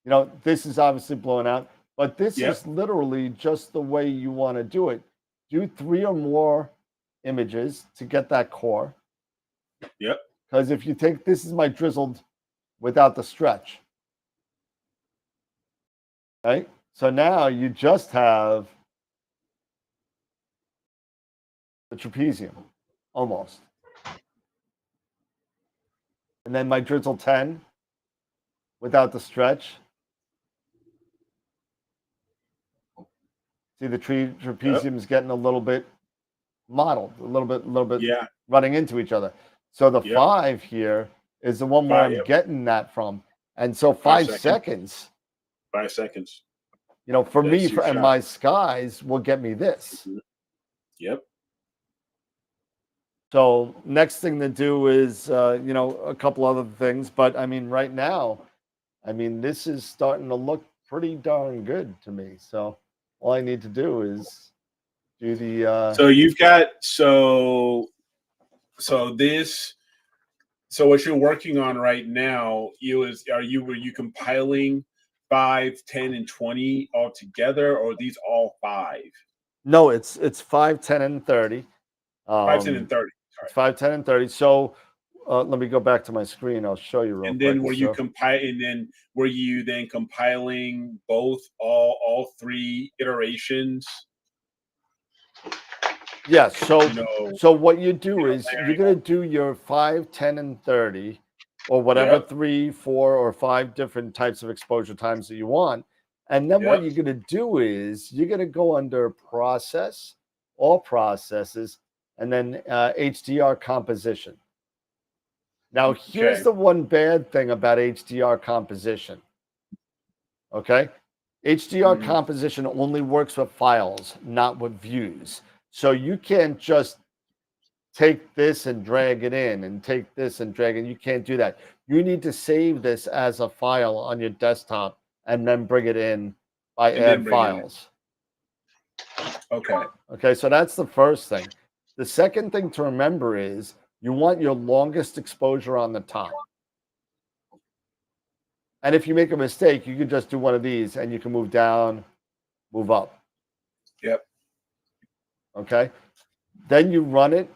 know, this is obviously blown out, but this is literally just the way you want to do it. Do 3 or more images to get that core. Yep. Because if you take, this is my drizzled without the stretch. Right? So now you just have the trapezium, almost. And then my drizzle 10 without the stretch. See, the trapezium is getting a little bit modeled, a little bit Yeah. running into each other. So the Yep. 5 here is the one where I'm getting that from. And so 5 seconds, 5 seconds. you know, for me That's your and shot. my skies will get me this. Yep. So next thing to do is, you know, a couple other things. But I mean, right now, I mean, this is starting to look pretty darn good to me. So all I need to do is do the. So you've got so what you're working on right now, were you compiling 5, 10, and 20 all together, or are these all 5? No, it's 5, 10, and 30. 5, 10, and 30. Sorry. It's 5, 10, and 30. So let me go back to my screen. I'll show you real And quick. then were you then compiling both all 3 iterations? Yeah. So You know, so what you do is you're gonna do your 5, 10, and 30, or whatever Yep. 3, 4, or 5 different types of exposure times that you want. And then what Yep. you're gonna do is you're gonna go under process, all processes, and then HDR composition. Now, here's Okay. the one bad thing about HDR composition. Okay. HDR Mhm. composition only works with files, not with views. So you can't just take this and drag it in and take this and drag it. You can't do that. You need to save this as a file on your desktop and then bring it in by And then add bring it in. files. Okay. Okay, so that's the first thing. The second thing to remember is you want your longest exposure on the top. And if you make a mistake, you can just do one of these and you can move down, move up. Yep. Okay. Then you run it.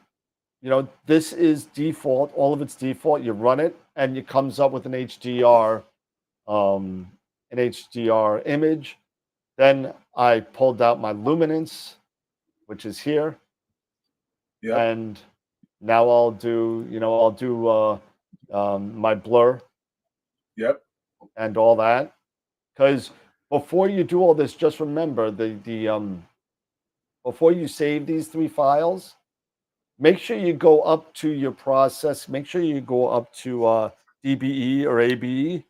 You know, this is default. All of it's default. You run it and it comes up with an HDR image. Then I pulled out my luminance, which is here. Yep. And now I'll do, my blur Yep. and all that. Because before you do all this, just remember before you save these 3 files, make sure you go up to your process. Make sure you go up to DBE or ABE.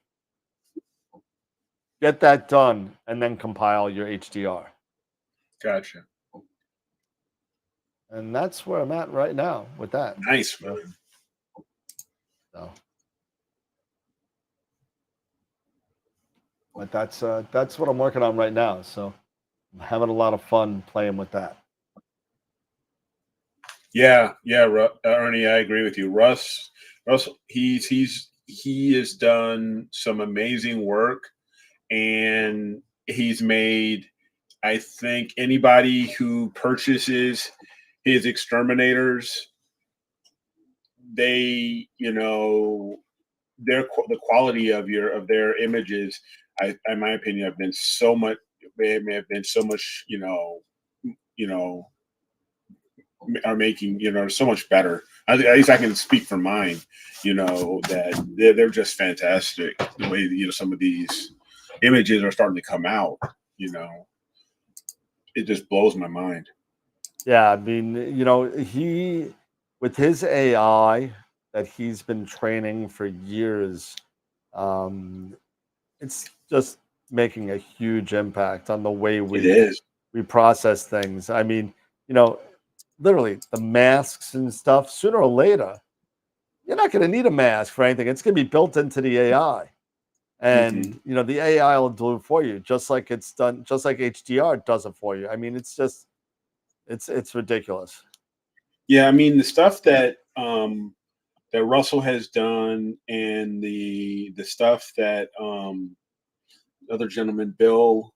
Get that done, and then compile your HDR. Gotcha. And that's where I'm at right now with that. Nice, man. So, but that's what I'm working on right now. So I'm having a lot of fun playing with that. Yeah, Ernie, I agree with you. Russ, he has done some amazing work, and he's made, I think, anybody who purchases his exterminators, they, the quality of their images, in my opinion, have been so much. They may have been so much, are making so much better. At least I can speak for mine. That they're just fantastic. The way some of these images are starting to come out. It just blows my mind. Yeah, I mean, he with his AI that he's been training for years, it's just making a huge impact on the way It is. we process things. I mean, literally the masks and stuff, sooner or later, you're not going to need a mask for anything. It's going to be built into the AI. And, the AI will do it for you, just like it's done, just like HDR does it for you. I mean, it's just, it's ridiculous. Yeah. I mean, the stuff that Russell has done, and the stuff that other gentleman, Bill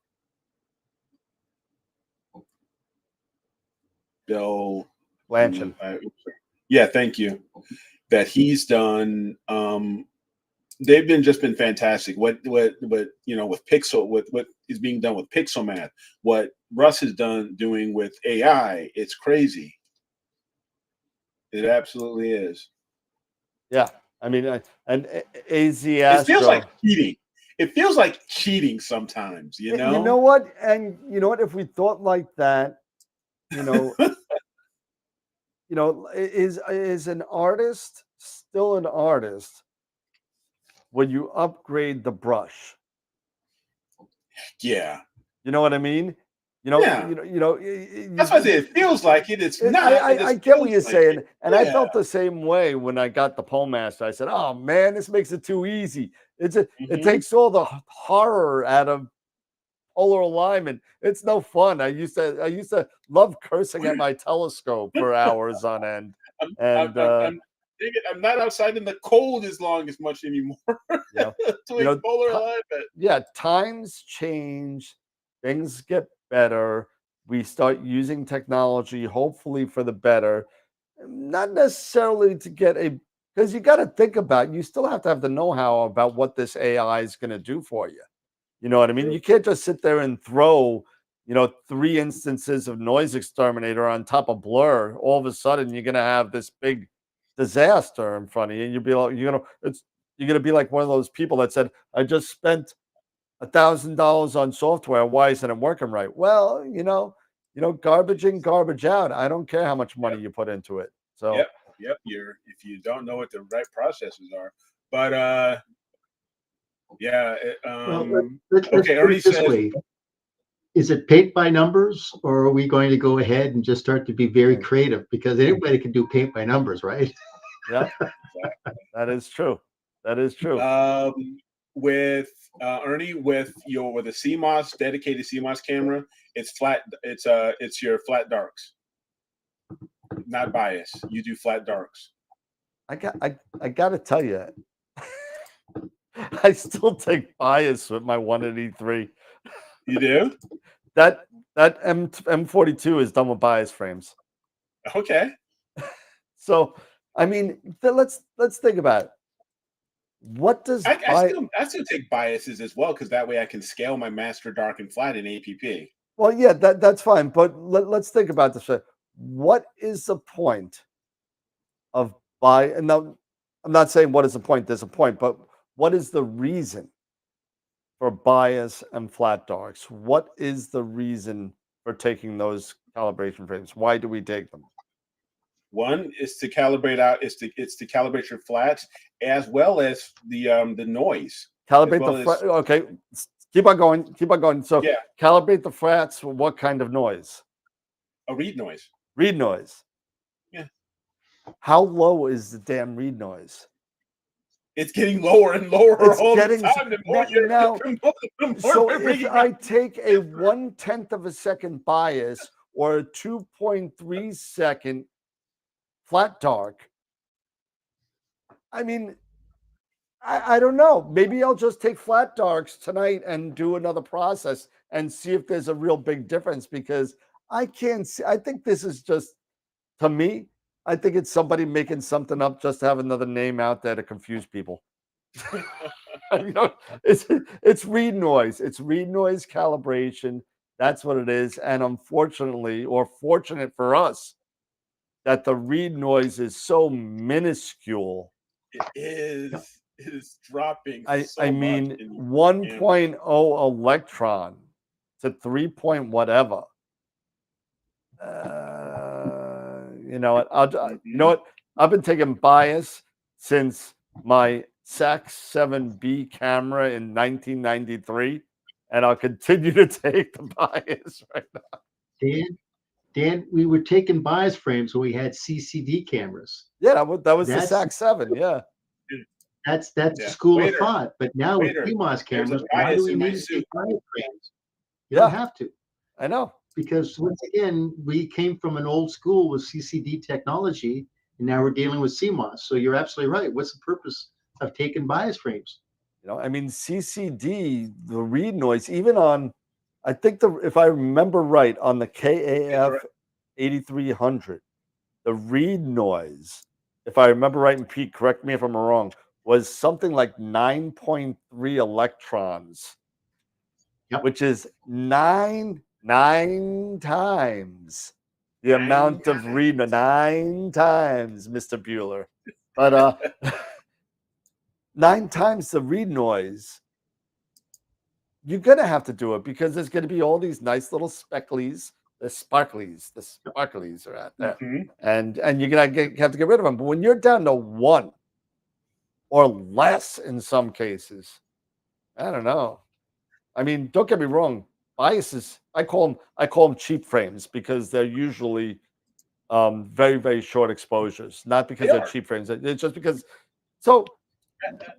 Blanchard. Yeah, thank you. That he's done. They've been fantastic. What with Pixel, what is being done with Pixel Math, what Russ is doing with AI, it's crazy. It absolutely is. Yeah, I mean, and AZ Astro. It feels like cheating. It feels like cheating sometimes. You know. You know what? And you know what? If we thought like that, you know, is an artist still an artist when you upgrade the brush? Yeah. You know what I mean? Yeah. That's why I say it feels like it. It's not. I get what you're saying, it. and I felt the same way when I got the Pole Master. I said, "Oh man, this makes it too easy. It takes all the horror out of polar alignment. It's no fun." I used to love cursing at my telescope for hours on end, and I'm not outside in the cold as much anymore. yeah, Doing polar alignment. Yeah, times change, things get better. We start using technology, hopefully for the better, not necessarily to get because you got to think about, you still have to have the know-how about what this AI is going to do for you. You know what I mean? You can't just sit there and throw, 3 instances of noise exterminator on top of blur. All of a sudden, you're going to have this big disaster in front of you. And you'll be like, you're going to be like one of those people that said, I just spent $1,000 on software. Why isn't it working right? Well, garbage in, garbage out. I don't care how much money you put into it. So, yep. If you don't know what the right processes are, but yeah. Let's put it this way. Is it paint by numbers, or are we going to go ahead and just start to be very creative? Because anybody can do paint by numbers, right? Yeah, that is true. That is true. With Ernie, with a CMOS dedicated CMOS camera, it's flat. It's your flat darks, not bias. You do flat darks. I got to tell you, I still take bias with my 183. You do? That M42 is done with bias frames. Okay. So, I mean, let's think about it. What does I still take biases as well, because that way I can scale my master dark and flat in APP. Well, yeah, that's fine, but let's think about this. What is the point of and now I'm not saying what is the point, there's a point, but what is the reason for bias and flat darks? What is the reason for taking those calibration frames? Why do we take them? One is to calibrate out. It's to calibrate your flats as well as the noise. Calibrate the okay. Keep on going. So yeah. Calibrate the flats for what kind of noise? A read noise. Read noise. Yeah. How low is the damn read noise? It's getting lower and lower all the time. So if I take a 1/10 of a second bias or a 2.3 second flat dark, I mean, I don't know. Maybe I'll just take flat darks tonight and do another process and see if there's a real big difference, because I can't see. I think this is just, to me, I think it's somebody making something up just to have another name out there to confuse people. It's read noise. It's read noise calibration. That's what it is. And unfortunately, or fortunate for us, that the read noise is so minuscule. It is. It is dropping. I mean, 1.0 electron to 3 point whatever. You know what? I've been taking bias since my SAX 7B camera in 1993, and I'll continue to take the bias right now. Dan, we were taking bias frames when we had CCD cameras. Yeah, that was the SAX 7. Yeah. That's the school of thought. But now with CMOS cameras, why do we need to take bias frames? You don't have to. I know. Because once again, we came from an old school with CCD technology, and now we're dealing with CMOS. So you're absolutely right. What's the purpose of taking bias frames? I mean, CCD, the read noise, even on, I think if I remember right, on the KAF 8300, the read noise, if I remember right, and Pete, correct me if I'm wrong, was something like 9.3 electrons, which is nine times the amount of read, 9 times, Mr. Bueller. But 9 times the read noise. You're going to have to do it because there's going to be all these nice little specklies The sparklies are out there, Mhm. and you have to get rid of them. But when you're down to one or less in some cases, I don't know. I mean, don't get me wrong. Biases, I call them cheap frames because they're usually very, very short exposures. Not because They they're are. cheap frames. It's just because. So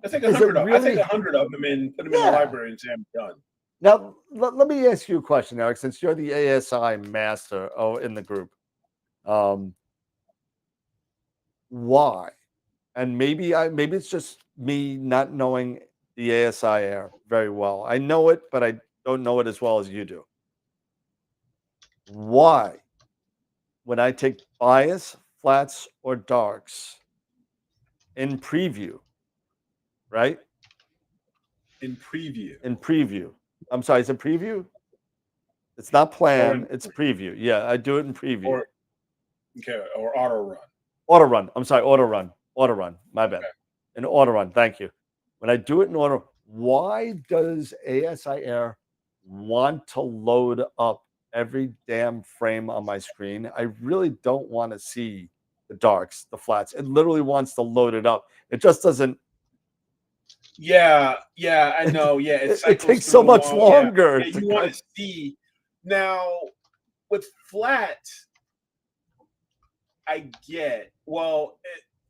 I think is it 100. I take really? 100 of them and put them in the Yeah. library and say I'm done. Now let me ask you a question, Eric. Since you're the ASI master in the group, why? And maybe it's just me not knowing the ASI air very well. I know it, but I don't know it as well as you do. Why, when I take bias, flats, or darks in preview, right? In preview. In preview. I'm sorry, is it preview? It's not plan, it's preview. Yeah, I do it in preview. Or auto run. Auto run. I'm sorry, auto run. Auto run. My bad. Okay. An auto run. Thank you. When I do it in auto, why does ASI Air want to load up every damn frame on my screen? I really don't want to see the darks, the flats. It literally wants to load it up. It just doesn't. Yeah, I know. Yeah, it takes so much longer. Yeah, you want to see. Now, with flat, I get. Well,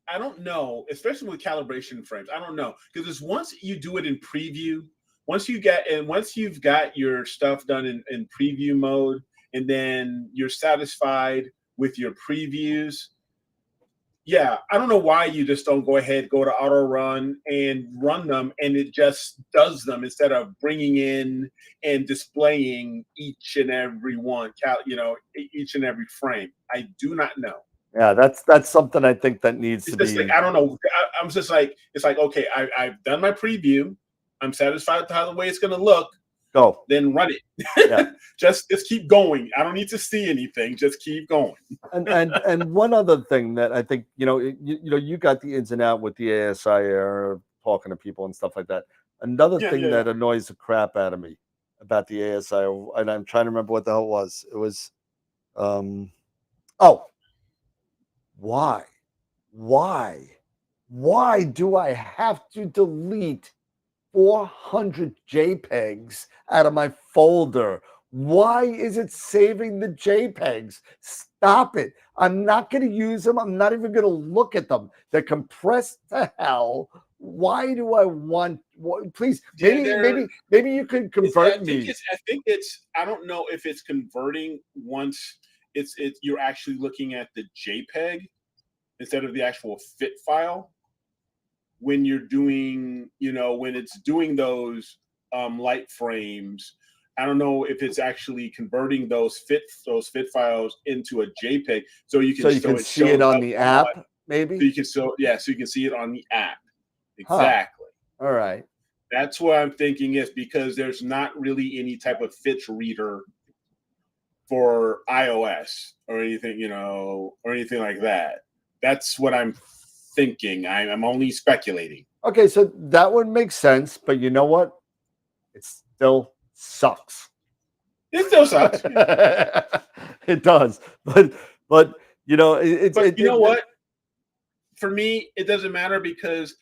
I don't know, especially with calibration frames. I don't know because it's once you do it in preview, once you've got your stuff done in preview mode, and then you're satisfied with your previews. Yeah, I don't know why you just don't go to auto run and run them, and it just does them instead of bringing in and displaying each and every one, each and every frame. I do not know. Yeah, that's something I think that needs It's to just be. like, I don't know. I'm just like, it's like, okay, I've done my preview. I'm satisfied with how the way it's going to look. Go. Then run it. Yeah. just keep going. I don't need to see anything. Just keep going. and one other thing that I think, you got the ins and out with the ASI Air, talking to people and stuff like that. Another thing that annoys the crap out of me about the ASI, and I'm trying to remember what the hell it was. It was, why do I have to delete 400 JPEGs out of my folder? Why is it saving the JPEGs? Stop it. I'm not going to use them. I'm not even going to look at them. They're compressed to hell. Why do I want? Please, maybe you could convert me. I think I don't know if it's converting once you're actually looking at the JPEG instead of the actual fit file. When you're doing, when it's doing those light frames, I don't know if it's actually converting those fit files into a JPEG, so you can see it on the app, maybe. So you can see it on the app. Exactly. All right. That's what I'm thinking is because there's not really any type of fit reader for iOS or anything, or anything like that. That's what I'm thinking. I'm only speculating. Okay, so that would make sense, but you know what? It still sucks. It still sucks. It does, but what? For me, it doesn't matter because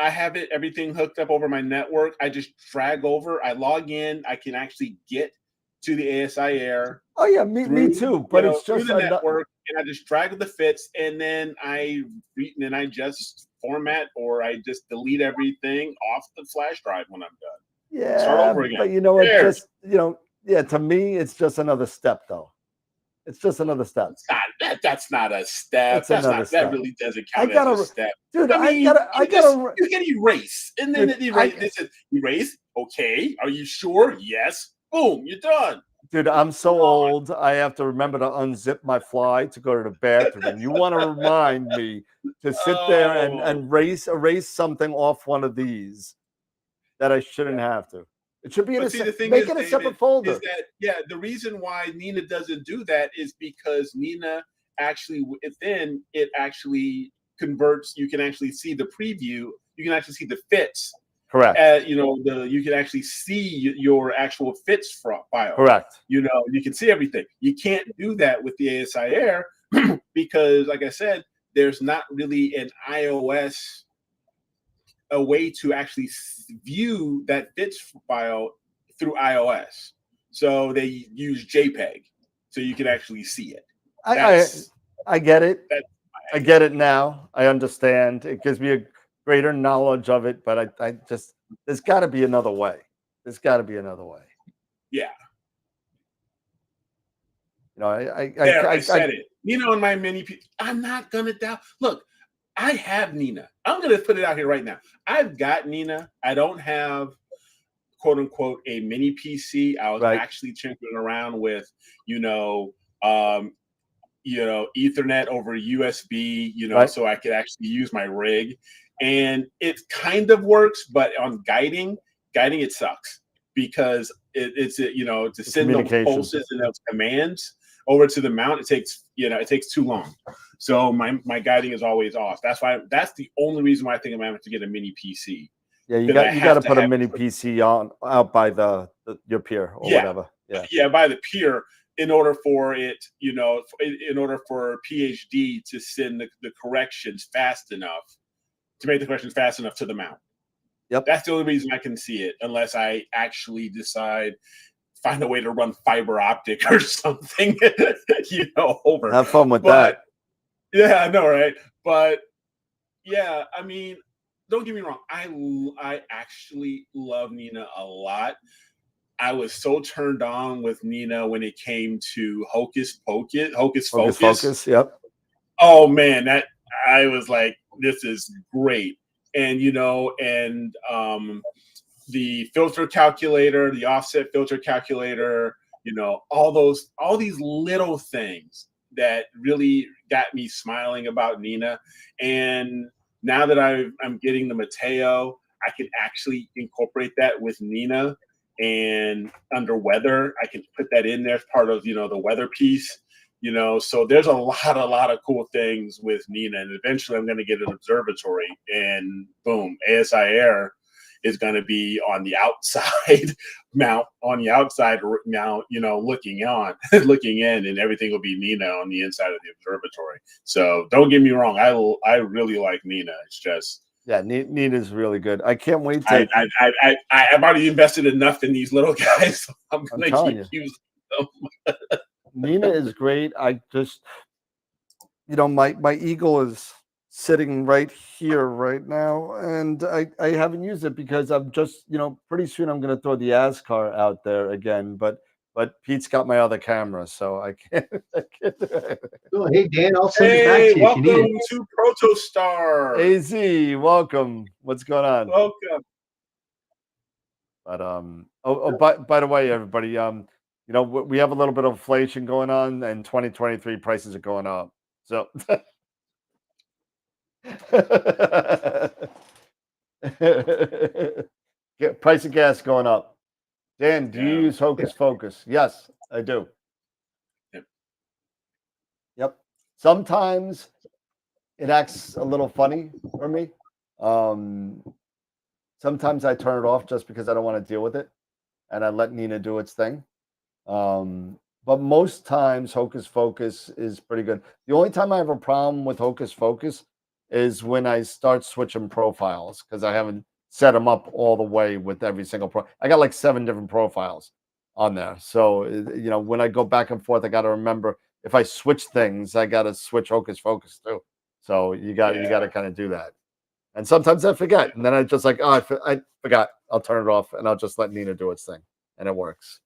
I have everything hooked up over my network. I just drag over. I log in. I can actually get to the ASI Air. Oh yeah, me too. But it's just through the network, and I just drag the fits, and then I just format or I just delete everything off the flash drive when I'm done. Yeah, start over again. But you know what? To me, it's just another step, though. It's just another step. That's not a step. That really doesn't count as a step. Dude, you can erase. And then erase. Okay. Are you sure? Yes. Boom. You're done. Dude, I'm so old. I have to remember to unzip my fly to go to the bathroom. And you want to remind me to sit there and erase something off one of these that I shouldn't have to. It should be in a separate folder. Is that, the reason why Nina doesn't do that is because Nina actually, within it actually converts. You can actually see the preview. You can actually see the fits Correct. You know, you can actually see your actual fits file. Correct. You know, you can see everything. You can't do that with the ASI Air because, like I said, there's not really an iOS a way to actually view that fits file through iOS. So they use JPEG, so you can actually see it. I get it. I get it now. I understand. It gives me a greater knowledge of it, but I just there's got to be another way. There's got to be another way. Yeah. You know, I said it. Nina on my mini P. I'm not gonna doubt. Look, I have Nina. I'm gonna put it out here right now. I've got Nina. I don't have quote unquote a mini PC. I was actually tinkering around with, Ethernet over USB, so I could actually use my rig. And it kind of works, but on guiding it sucks because it's to send those pulses and those commands over to the mount, it takes too long. So my guiding is always off. That's the only reason why I think I'm going to have to get a mini PC. Yeah, you got to put a mini PC out by your pier or whatever. Yeah, by the pier in order for it, in order for PhD to send the corrections fast enough to make the corrections fast enough to the mount. Yep. That's the only reason I can see it, unless I actually find a way to run fiber optic or something, over. Have fun with that. Yeah, I know, right? But yeah, I mean, don't get me wrong. I actually love Nina a lot. I was so turned on with Nina when it came to Hocus Focus. Yep. Oh man, that I was like, this is great. And the filter calculator, the offset filter calculator, all these little things that really got me smiling about Nina. And now that I'm getting the Mateo, I can actually incorporate that with Nina. And under weather, I can put that in there as part of, the weather piece, so there's a lot of cool things with Nina. And eventually I'm going to get an observatory and boom, ASI Air is going to be on the outside mount, looking in, and everything will be Nina on the inside of the observatory. So don't get me wrong. I really like Nina. It's just, yeah, Nina's really good. I can't wait to. I've already invested enough in these little guys. So I'm going to keep using them. Nina is great. I just, my Eagle is sitting right here right now, and I haven't used it because I'm just, pretty soon I'm going to throw the ASCAR out there again, but Pete's got my other camera, so I can't. Oh, hey Dan, I'll send it back to you. Welcome to Protostar. AZ, welcome. What's going on? Welcome. But by the way, everybody, we have a little bit of inflation going on, and 2023 prices are going up. So price of gas going up. Dan, do you use Hocus Focus? Yes, I do. Yep. Sometimes it acts a little funny for me. Sometimes I turn it off just because I don't want to deal with it, and I let Nina do its thing. But most times Hocus Focus is pretty good. The only time I have a problem with Hocus Focus is when I start switching profiles, because I haven't set them up all the way with every single I got like 7 different profiles on there. So, when I go back and forth, I got to remember if I switch things, I got to switch Hocus Focus too. So you got to kind of do that. And sometimes I forget, and then I just like, I forgot. I'll turn it off, and I'll just let Nina do its thing, and it works.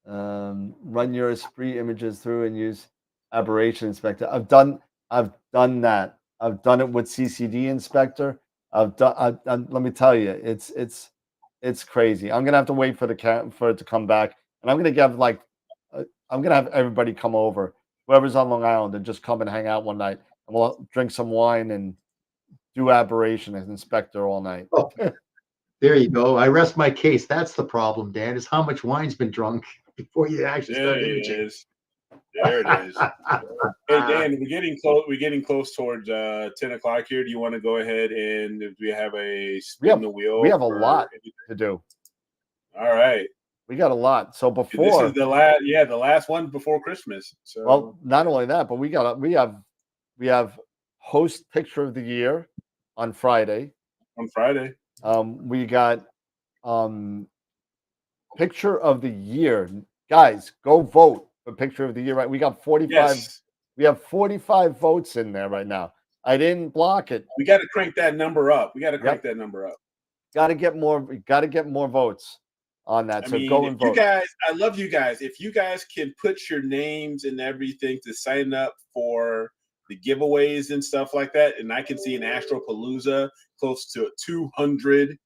Run your S3 images through and use aberration inspector. I've done that. I've done it with CCD inspector. Let me tell you, it's crazy. I'm gonna have to wait for it to come back, and I'm gonna have everybody come over, whoever's on Long Island, and just come and hang out one night, and we'll drink some wine and do aberration as inspector all night. Oh, there you go. I rest my case. That's the problem, Dan, is how much wine's been drunk before you actually start imaging. There it is. Hey Dan, we're getting close. We're getting close towards 10 o'clock here. Do you want to go ahead and do we have a spin the wheel? We have a for lot anything? to do. All right. We got a lot. So This before is the last, the last one before Christmas. So well, not only that, but we have host picture of the year on Friday. on Friday. We got picture of the year. Guys, go vote for picture of the year. Right, we got 45. Yes. We have 45 votes in there right now. I didn't block it. We got to crank that number up. We got to crank that number up. Got to get more. Got to get more votes on that. I So mean, go and vote. You guys, I love you guys. If you guys can put your names and everything to sign up for the giveaways and stuff like that, and I can see an Astropalooza close to 200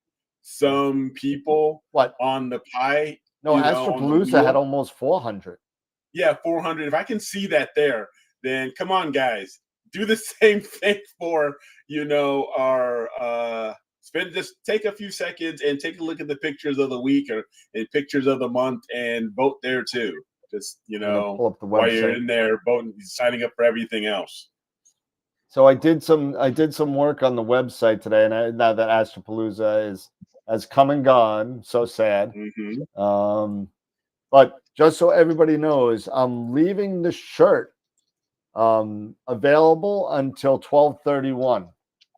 some people on the pie. No, Astropalooza had almost 400. Yeah, 400. If I can see that there, then come on, guys, do the same thing for our just take a few seconds and take a look at the pictures of the week and pictures of the month and vote there too. Just pull up the website while you're in there voting, signing up for everything else. So I did some work on the website today, and now that Astropalooza has come and gone, so sad. Mm-hmm. But just so everybody knows, I'm leaving the shirt available until 12/31.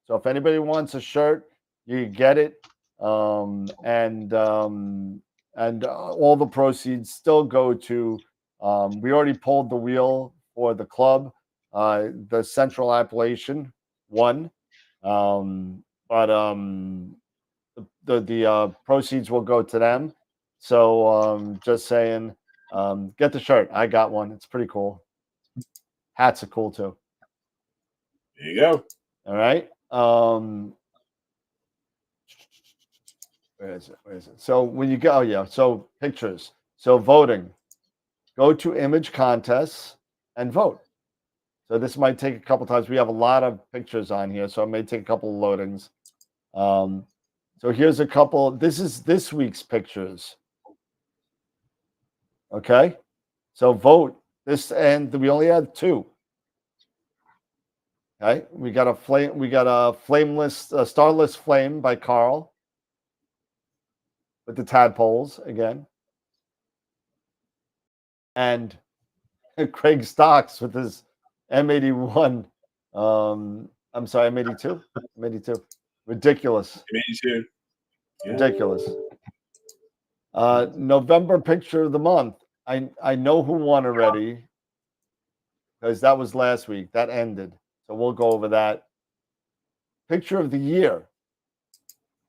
So if anybody wants a shirt, you get it, and all the proceeds still go to. We already pulled the wheel for the club, the Central Appalachian one, but the proceeds will go to them. So just saying, get the shirt. I got one. It's pretty cool. Hats are cool too. There you go. All right. Where is it? So when you go, so pictures. So voting. Go to image contests and vote. So this might take a couple times. We have a lot of pictures on here, so it may take a couple of loadings. So here's a couple. This is this week's pictures. Okay. So vote this, and we only had 2. Okay, we got a flameless, starless flame by Carl with the tadpoles again, and Craig Stocks with his M81. I'm sorry, M82. M82. Ridiculous. M82. Yeah. Ridiculous. November picture of the month. I know who won already because that was last week. That ended. So we'll go over that. Picture of the year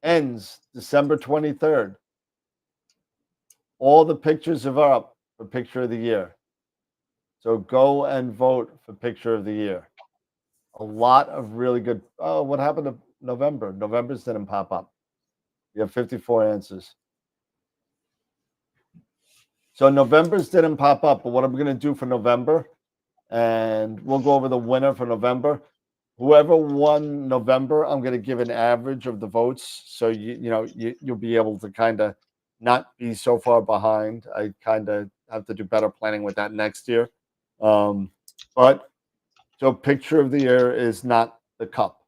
ends December 23rd. All the pictures are up for picture of the year. So go and vote for picture of the year. A lot of really good. Oh, what happened to November? November's didn't pop up. You have 54 answers. So November's didn't pop up, but what I'm going to do for November, and we'll go over the winner for November. Whoever won November, I'm going to give an average of the votes, so you'll be able to kind of not be so far behind. I kind of have to do better planning with that next year. But so picture of the year is not the cup,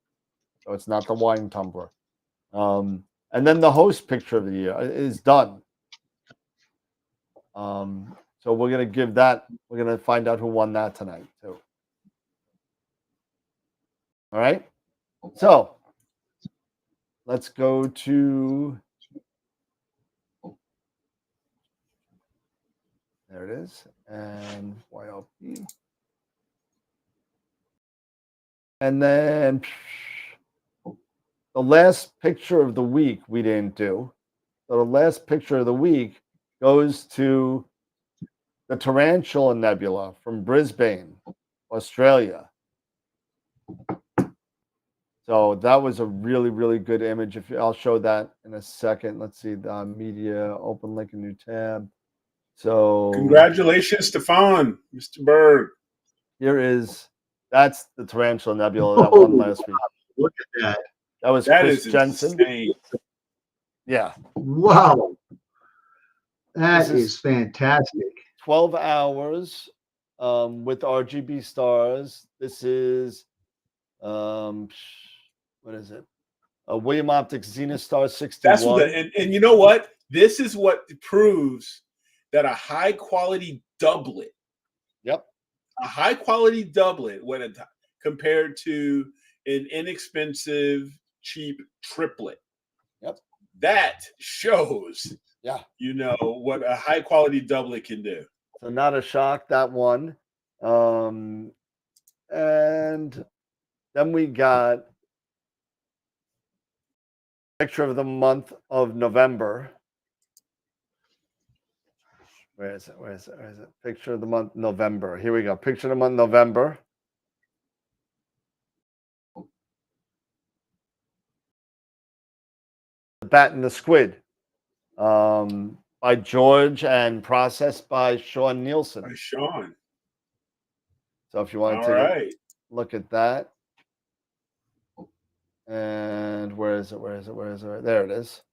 so it's not the wine tumbler. And then the host picture of the year is done. So we're going to give that. We're going to find out who won that tonight too. All right. So let's go to. There it is. And YLP. And then the last picture of the week we didn't do. So the last picture of the week goes to the Tarantula Nebula from Brisbane, Australia. So that was a really, really good image. I'll show that in a second. Let's see, the media, open link, a new tab. So congratulations, Stefan, Mr. Berg. That's the Tarantula Nebula that won last week. Look at that. That was Chris Jensen. Insane. Yeah. Wow. That is fantastic. 12 hours with RGB stars. This is what is it? A William Optics Zenith Star 61. That's what and you know what? This is what proves that a high quality doublet. Yep. A high quality doublet compared to an inexpensive, cheap triplet. Yep. That shows, what a high quality doublet can do. So not a shock, that one. And then we got picture of the month of November. Where is it? Picture of the month November. Here we go. Picture of the month November. The Bat and the Squid. By George and processed by Sean Nielsen. By Sean. So if you want to look at that. And where is it? There it is.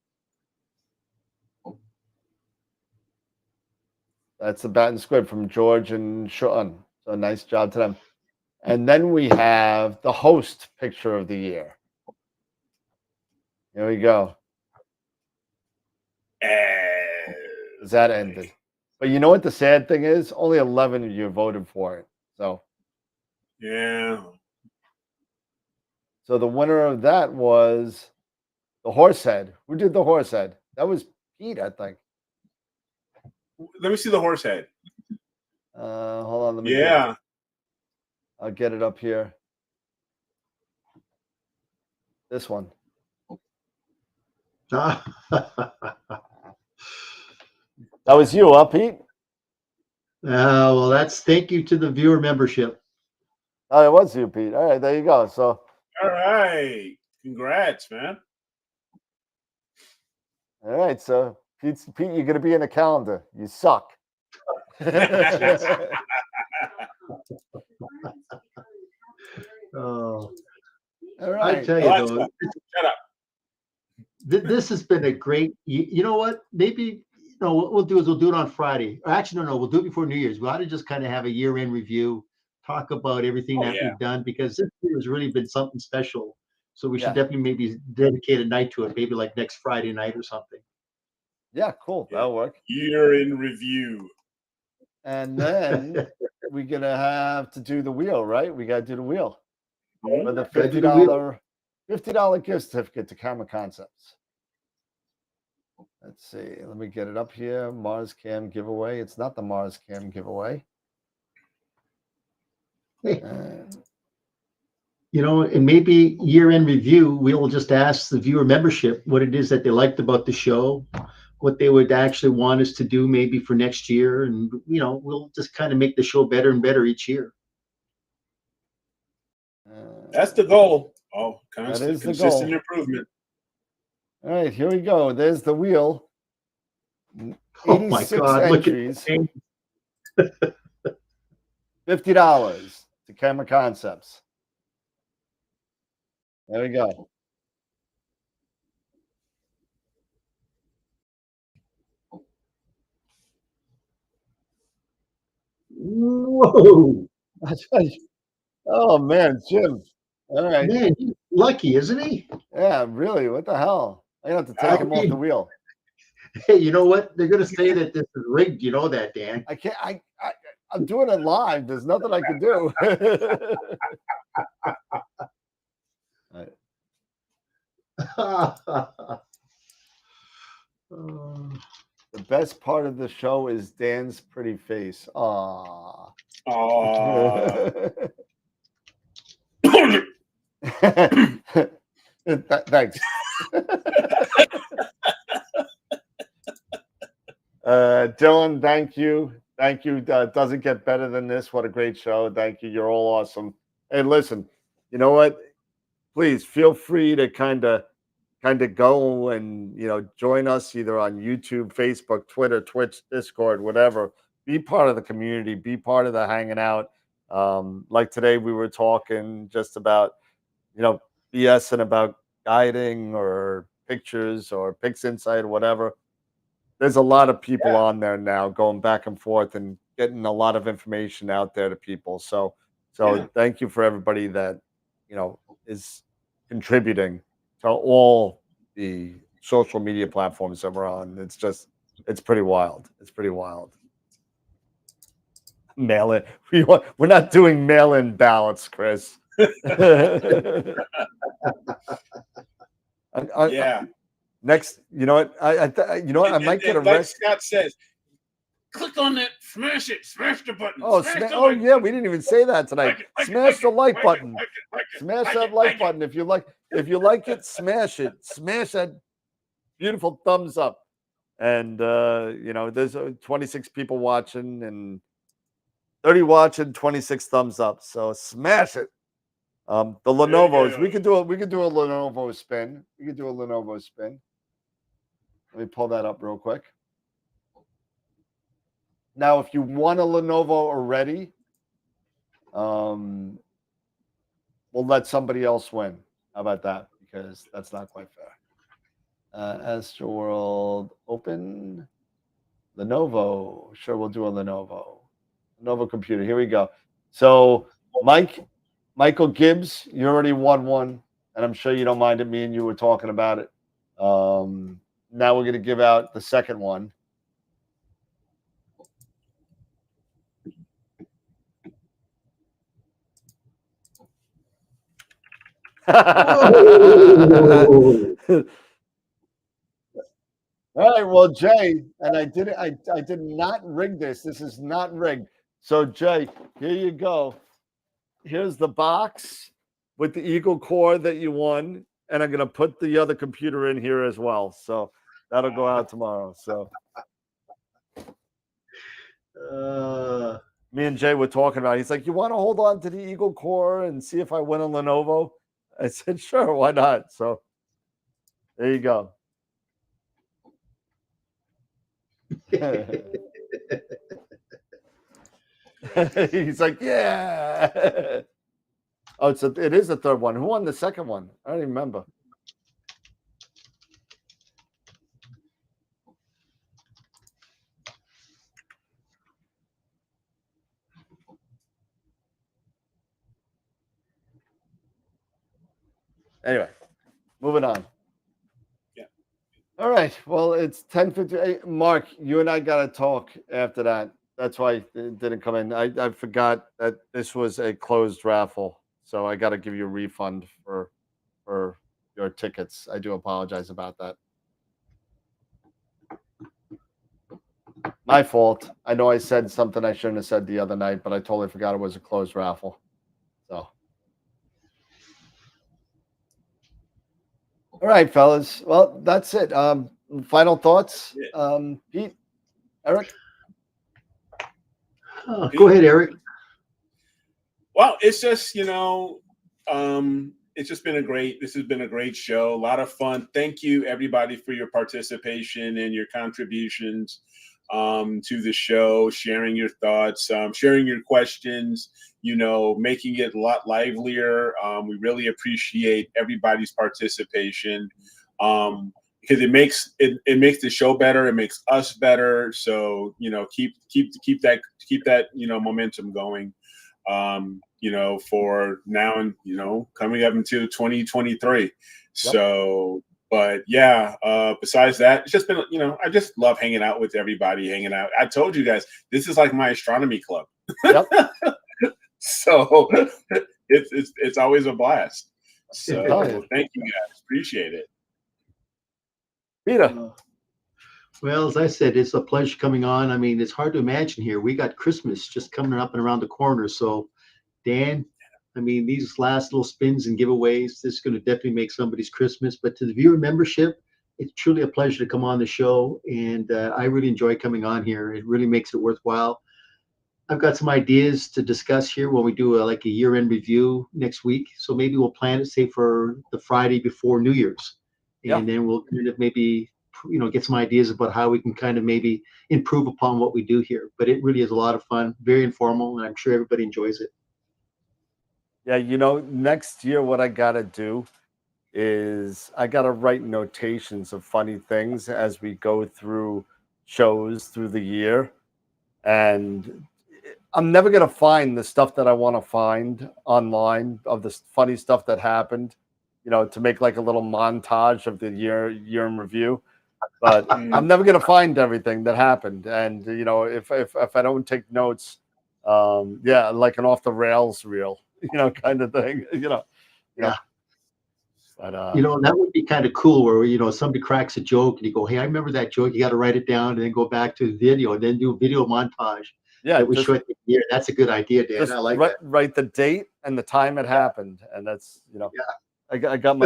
That's the Bat and Squid from George and Sean. So nice job to them. And then we have the host picture of the year. Here we go. That ended. But you know what the sad thing is? Only 11 of you voted for it. So yeah. So the winner of that was the horse head. Who did the horse head? That was Pete, I think. Let me see the horse head. Hold on. Let me I'll get it up here. This one. That was you, Pete? Well, thank you to the viewer membership. Oh, it was you, Pete. All right, there you go. So, all right, congrats, man. All right, so Pete, you're gonna be in the calendar. You suck. Oh, all right. I tell you though, shut up. This has been a great. You know what? Maybe what we'll do is we'll do it on Friday. Or actually, no, we'll do it before New Year's. We ought to just kind of have a year-end review, talk about everything that we've done, because this year has really been something special. So we should definitely maybe dedicate a night to it, maybe like next Friday night or something. Yeah, cool. That'll work. Year in review. And then we're gonna have to do the wheel, right? We gotta do the wheel. For the $50 gift certificate to Camera Concepts. Let's see. Let me get it up here. Mars Cam giveaway. It's not the Mars Cam giveaway. And maybe year-end review, we'll just ask the viewer membership what it is that they liked about the show, what they would actually want us to do maybe for next year. And, we'll just kind of make the show better and better each year. That's the goal. Consistent improvement. All right, here we go. There's the wheel. 86 oh my God, entries. $50 to Camera Concepts. There we go. Whoa. Oh, man, Jim. All right. Man, he's lucky, isn't he? Yeah, really. What the hell? I have to take him off the wheel. Hey, you know what? They're going to say that this is rigged. You know that, Dan. I can't. I'm doing it live. There's nothing I can do. The best part of the show is Dan's pretty face. Aww. Thanks. Dylan, thank you. Thank you. Doesn't get better than this. What a great show. Thank you. You're all awesome. And listen, you know what? Please feel free to kind of go and join us either on YouTube, Facebook, Twitter, Twitch, Discord, whatever. Be part of the community. Be part of the hanging out. Like today, we were talking just about BSing about guiding or pictures or Pix Insight or whatever. There's a lot of people on there now going back and forth and getting a lot of information out there to people. So thank you for everybody that, you know, is contributing to all the social media platforms that we're on. It's pretty wild. It's pretty wild. Mail in. We're not doing mail-in ballots, Chris. Yeah. Next, you know what? You know what? I might get like arrested. Scott says, click on it, smash the button. Oh, yeah, we didn't even say that tonight. Smash the like button. Smash that like button if you like. If you like it, smash it. Smash that beautiful thumbs up. And you know, there's 26 people watching and 30 watching, 26 thumbs up. So smash it. The Lenovo's. We could do a Lenovo spin. We could do a Lenovo spin. Let me pull that up real quick. Now, if you want a Lenovo already, we'll let somebody else win. How about that? Because that's not quite fair. AstroWorld open. Lenovo. Sure, we'll do a Lenovo. Lenovo computer. Here we go. So, Michael Gibbs, you already won one, and I'm sure you don't mind it. Me and you were talking about it. Now we're going to give out the second one. All right, well, Jay, and I did not rig this. This is not rigged. So, Jay, here you go. Here's the box with the Eagle Core that you won, and I'm gonna put the other computer in here as well. So that'll go out tomorrow. So me and Jay were talking about it. He's like, "You want to hold on to the Eagle Core and see if I win a Lenovo?" I said, "Sure, why not?" So there you go. He's like, "Yeah." Oh, it is the third one. Who won the second one? I don't even remember. Anyway, moving on. Yeah. All right. Well, it's 10:58. Mark, you and I got to talk after that. That's why it didn't come in. I forgot that this was a closed raffle, so I got to give you a refund for your tickets. I do apologize about that. My fault. I know I said something I shouldn't have said the other night, but I totally forgot it was a closed raffle. So. All right, fellas. Well, that's it. Final thoughts, Pete, Eric. Go ahead, Eric. Well, it's just it's just been this has been a great show, a lot of fun. Thank you, everybody, for your participation and your contributions to the show, sharing your thoughts, sharing your questions. Making it a lot livelier. We really appreciate everybody's participation because it makes the show better. It makes us better. So keep that momentum going. For now and coming up into 2023. Yep. So, but yeah. Besides that, it's just been I just love hanging out with everybody. Hanging out. I told you guys this is like my astronomy club. Yep. So it's always a blast. So thank you guys. Appreciate it. Peter. Well, as I said, it's a pleasure coming on. I mean, it's hard to imagine here. We got Christmas just coming up and around the corner. So, Dan, I mean, these last little spins and giveaways, this is going to definitely make somebody's Christmas. But to the viewer membership, it's truly a pleasure to come on the show. And I really enjoy coming on here. It really makes it worthwhile. I've got some ideas to discuss here when we do a year-end review next week. So maybe we'll plan it, say, for the Friday before New Year's. And then we'll kind of maybe, get some ideas about how we can kind of maybe improve upon what we do here. But it really is a lot of fun, very informal, and I'm sure everybody enjoys it. Yeah, next year what I got to do is I got to write notations of funny things as we go through shows through the year and I'm never gonna find the stuff that I want to find online of the funny stuff that happened, to make like a little montage of the year in review. But I'm never gonna find everything that happened, and if I don't take notes, like an off the rails reel, kind of thing, Yeah. But That would be kind of cool where, somebody cracks a joke and you go, hey, I remember that joke. You got to write it down and then go back to the video and then do a video montage that would show it the year. That's a good idea, Dan. just I like that. write the date and the time it happened, and that's I got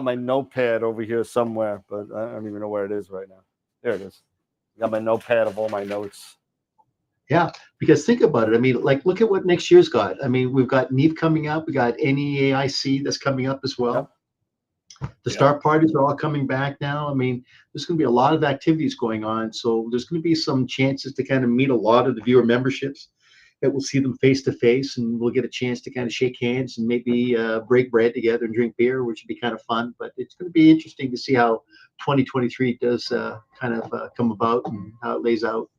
my notepad over here somewhere, but I don't even know where it is right now. There it is. I got my notepad of all my notes. Yeah, because think about it. I mean, like, look at what next year's got. I mean, we've got NEAF coming up. We got NEAIC that's coming up as well. Yep. The star parties are all coming back now. I mean, there's going to be a lot of activities going on. So there's going to be some chances to kind of meet a lot of the viewer memberships that we'll see them face to face, and we'll get a chance to kind of shake hands and maybe break bread together and drink beer, which would be kind of fun. But it's going to be interesting to see how 2023 does kind of come about and how it lays out.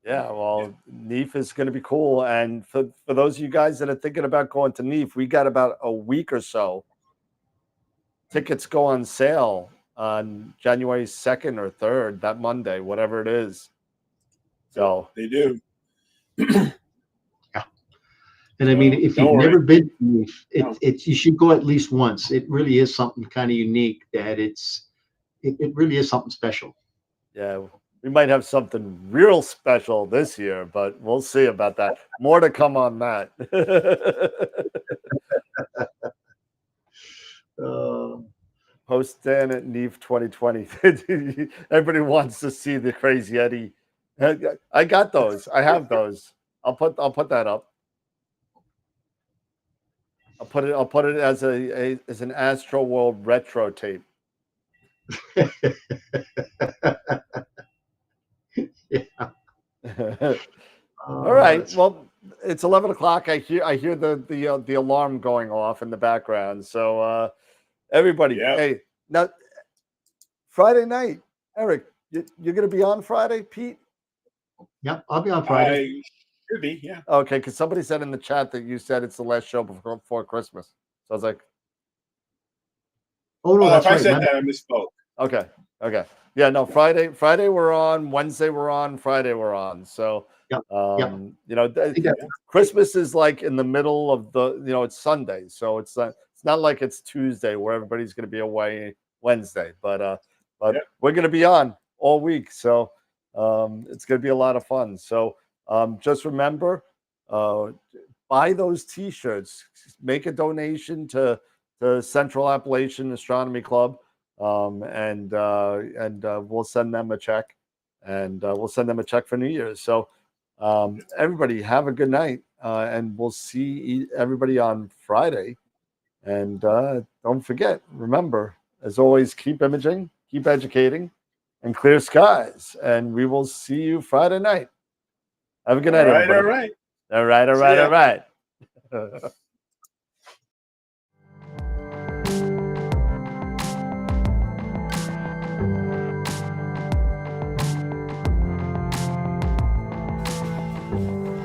Yeah, well, NEAF is going to be cool. And for those of you guys that are thinking about going to NEAF, we got about a week or so. Tickets go on sale on January 2nd or 3rd, that Monday, whatever it is. So they do. Yeah. And I mean, if you've never been to NEAF, you should go at least once. It really is something kind of unique that it really is something special. Yeah. We might have something real special this year, but we'll see about that. More to come on that. Post Dan at NEAF 2020. Everybody wants to see the Crazy Eddie. I got those. I have those. I'll put that up. I'll put it as an AstroWorld retro tape. Yeah. All right. Well, it's 11 o'clock. I hear the alarm going off in the background. So everybody, hey, now Friday night, Eric, you're going to be on Friday, Pete? Yep, I'll be on Friday. I should be, yeah. Okay, because somebody said in the chat that you said it's the last show before Christmas. So I was like, oh no, that's if I right. said that, I misspoke. Okay. Yeah, no, Friday we're on, Wednesday we're on, Friday we're on. So, Christmas is like in the middle of it's Sunday. So it's not like it's Tuesday where everybody's going to be away Wednesday, but we're going to be on all week. So, it's going to be a lot of fun. So, just remember, buy those t-shirts, make a donation to the Central Appalachian Astronomy Club. And we'll send them a check, and we'll send them a check for New Year's. So everybody have a good night, and we'll see everybody on Friday. And don't forget, remember, as always, keep imaging, keep educating, and clear skies. And we will see you Friday night. Have a good night, everybody. All right. All right.